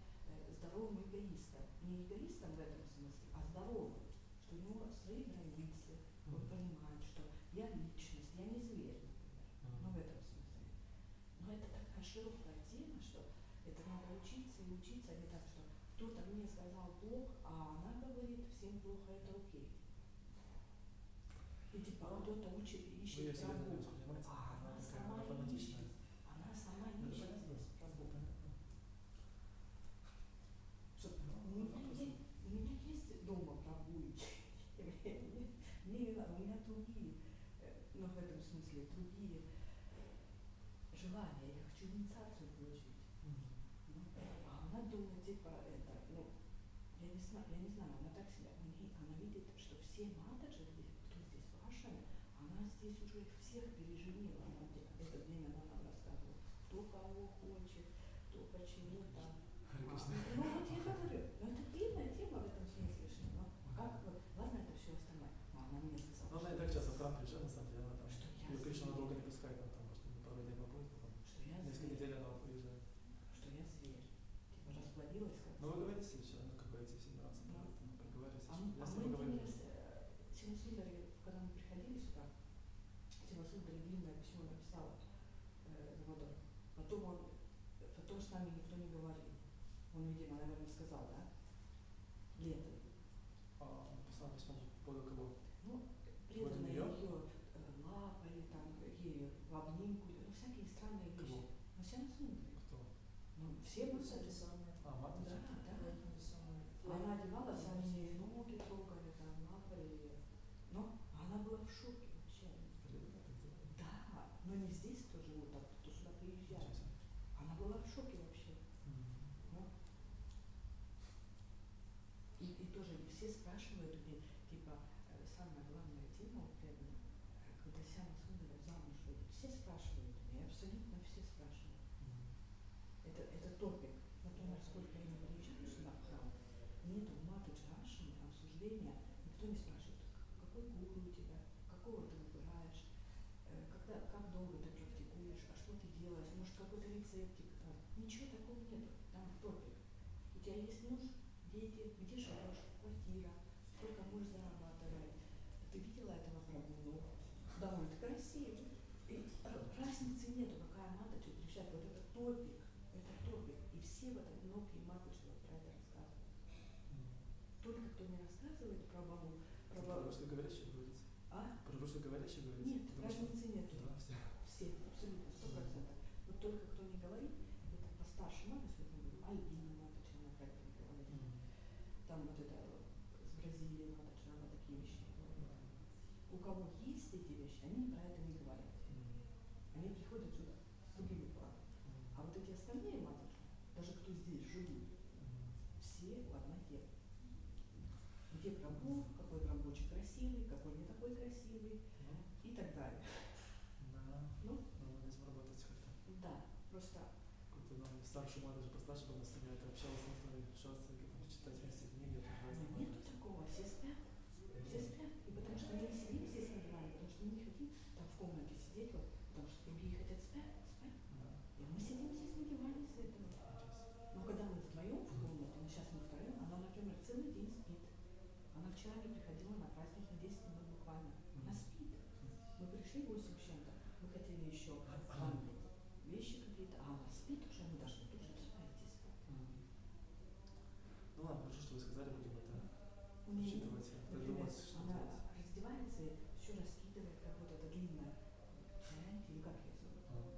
здоровым эгоистом. Не эгоистом в этом смысле, а здоровым. Что у него свои границы, он понимает, что я личность, я не зверь, например. Ну в этом смысле. Но это такая широкая тема, что это надо учиться и учиться, а не так, что кто-то мне сказал плохо, а она говорит, всем плохо, это окей. И типа кто-то учит, Вы ее ищет серьезно не врагов, воспринимаете, а она такая, сама она фанатичная. ищет. Она сама Это ищет понятно, здесь это врагов. понятно. Что Ну, у меня есть дома прогулки. Мне не надо, у меня другие, ну в этом смысле, другие желания. Я хочу инициацию получить. Ну, а она думает, типа, это, ну, я не знаю, она так себя, она видит, что все менеджеры, кто здесь в Ашаме, она здесь уже их всех переженила. Она это время нам рассказывала, кто кого хочет, кто почему там. Ну вот я говорю, ну это длинная тема в этом смысле, что ну, как вот, ладно это все остальное, но она мне сказала, Ну, она и что так часто в храм приезжает, на самом деле, она там, Что я ее Кришна зверь. долго не пускает, она там, может, пару дней побудет, потом что я несколько зверь, недель она уезжает. что я зверь, типа расплодилась как Но вы зверь. говорите сейчас, ну, как говорите, все раз, Да. проговариваете, А что я с мы ним один поговорю. раз Симасундари, когда мы приходили сюда, Симасундари длинное письмо написала Заводор. Потом с нами никто не говорил. Он, видимо, наверное, сказал, да? Лето. А, написала письмо по поводу кого? Ну, Вот преданные неё? ее лапали, там, ею в обнимку, ну, всякие странные вещи. Кого? Ну, Симасундари. Кто? Ну, все мы А, Матушка? Да. Она одевалась, они ей ноги трогали, там, лапали ее. Но она была в шоке вообще. Преданно так делает? Да, но не здесь, кто живут, а кто сюда приезжает. Ничего себе. Она была в шоке вообще. Ну. И тоже все спрашивают мне, типа, самая главная тема у преданных, когда Сяма Сундари замуж выйдет. Все спрашивают меня, абсолютно все спрашивают. Это топик. Например, сколько я не приезжаю сюда в храм, нету в Матаджи Ашаме обсуждения, никто не спрашивает, какой гуру у тебя, какого ты выбираешь, как долго ты практикуешь, а что ты делаешь, может какой-то рецептик, ничего такого нету, там топик. У тебя есть муж, дети, где живешь, квартира, сколько муж зарабатывает. Ты видела этого прабху? Довольно красивый. И разницы нету, какая Матаджи приезжает, вот это топик. Это топик. И все в этом многие матушки вот про это рассказывают. вы говорящий говорите? Нет, Потому что- разницы нету. Да, все. Все, абсолютно, 100%. Вот только кто не говорит, это постарше мамы, вот я говорю, Альбина Маточна, она так говорит. Там вот это с Бразилии Маточна, она такие вещи говорит. У кого есть эти вещи, они про это не говорят. Они приходят сюда с другими планами. А вот эти остальные маточки, даже кто здесь живут, все в одной теме. Где прям Бог, какой прям очень красивый, какой не такой красивый и так далее. Да. Ну, Надо над этим работать как-то. да, просто Какую-то нам старшую мать, даже постарше была, с ними это общалась, на основе шансы, там, читать вместе книги, это разные нету моменты. такого, все спят. Все спят. И потому что мы не сидим здесь на диване, потому что мы не хотим там в комнате сидеть, вот, потому что другие хотят спать. Да. И мы сидим здесь на диване с этого. Но когда мы вдвоем в комнате, мы сейчас мы втроем, она, например, целый день спит. Она вчера не приходила на праздник на 10 минут буквально. Она спит. Мы пришли 8 с чем-то, мы хотели еще там вещи какие-то, а она спит уже, мы должны тоже спать. Ну ладно, хорошо, что вы сказали, будем это У нее, учитывать, например, додумать, что она делать. раздевается и все раскидывает, как вот это длинное, знаете, или как я зову.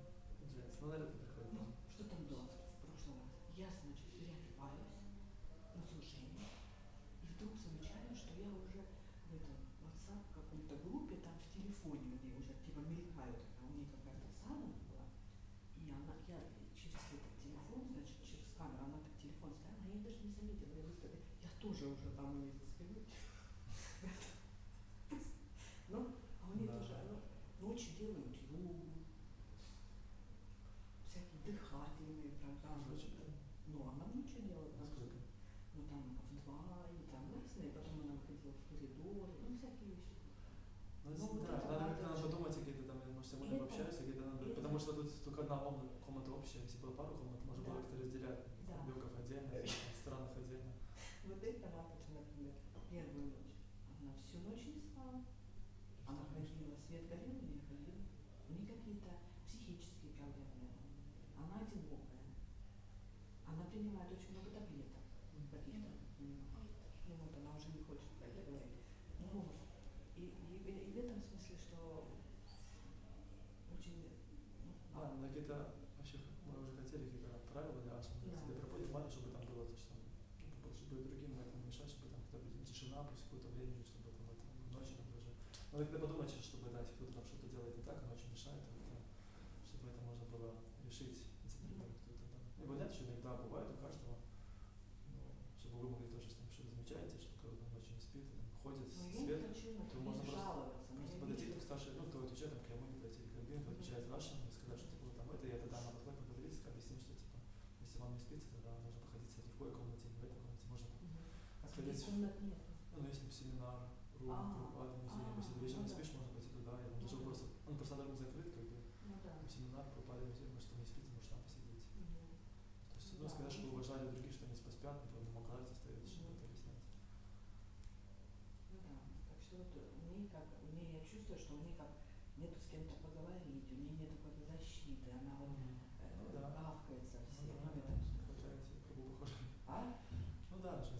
Джеймс, ну, наверное, приходит. Ну, что там было в прошлый раз? Я, значит, переодеваюсь на служение, и вдруг замечаю, что я уже в этом WhatsApp какой-то группе, там в телефоне мне уже типа мелькают, а у нее какая-то сауна была, и она, я через этот телефон, значит, через камеру, она так телефон ставила, я даже не заметила, я быстро, я тоже уже там у нее за спиной. Ну, а у нее Да. тоже, ночью делают йогу, всякие дыхательные программы. Ну, она ничего делала, там, Насколько? ну там в 2, и там разные, потом она выходила в коридор, ну всякие вещи. Ну, Ну, вот да, это надо надо как-то надо очень. подумать, где-то там, может, мы Это- пообщаемся, где-то надо, это- потому что тут только одна комната общая, если было пару комнат, можно было Да. как-то разделять. Да. Белков отдельно, странных отдельно. Вот эта маточка, например, первую ночь, она всю ночь не спала. Она ходила, свет горел, у нее ходила. У нее какие-то психические проблемы. Она одинокая. Она принимает очень много таблеток каких-то. Ну вот, она уже не хочет про это говорить. Ну вот. И в этом смысле, что очень... Да, ну какие-то, вообще, мы уже хотели какие-то правила для ашрама, Да. если проходит мало, чтобы там было то, что чтобы другим на этом мешать, чтобы там хотя бы тишина после какого-то времени, чтобы там это ночью там тоже. Ну, когда подумать, чтобы да, если кто-то там что-то делает не так, а ночью мешает, то это, чтобы это можно было решить, если, например, кто-то там. Ну, понятно, что иногда бывает у каждого, но чтобы вы могли тоже там что-то замечаете, что кто-то ночью не спит, и там ходит Ну, я не свет, хочу на то это можно просто жаловаться. но просто я подойти вижу, к старшей, ну, кто отвечает там, к ему, подойти к Альбину, кто отвечает вашим, и сказать, что типа, вот там это, я тогда на подходе поговорить, объяснить, что типа, если вам не спится, тогда нужно походить в такой комнате, не в этой комнате, можно таких сходить, комнат нет. ну, если семинар, рум, музей, если ты вечером не спишь, можно пойти туда, и там даже просто, он просто надо закрыт, как бы, Ну да. семинар, пропали музей, может, там не спите, может, там посидеть. Мгм. То есть, ну, Да. сказать, чтобы уважали других, что они поспят, не по макарте стоят, чтобы это объяснять. Ну да. Так что вот мне как, мне я чувствую, что мне как нету с кем-то поговорить, у нее нет какой-то защиты, она вот Ну да. гавкает со Ну всем. да, в да, этом смысле. получается, как бы похоже. А? Ну да, что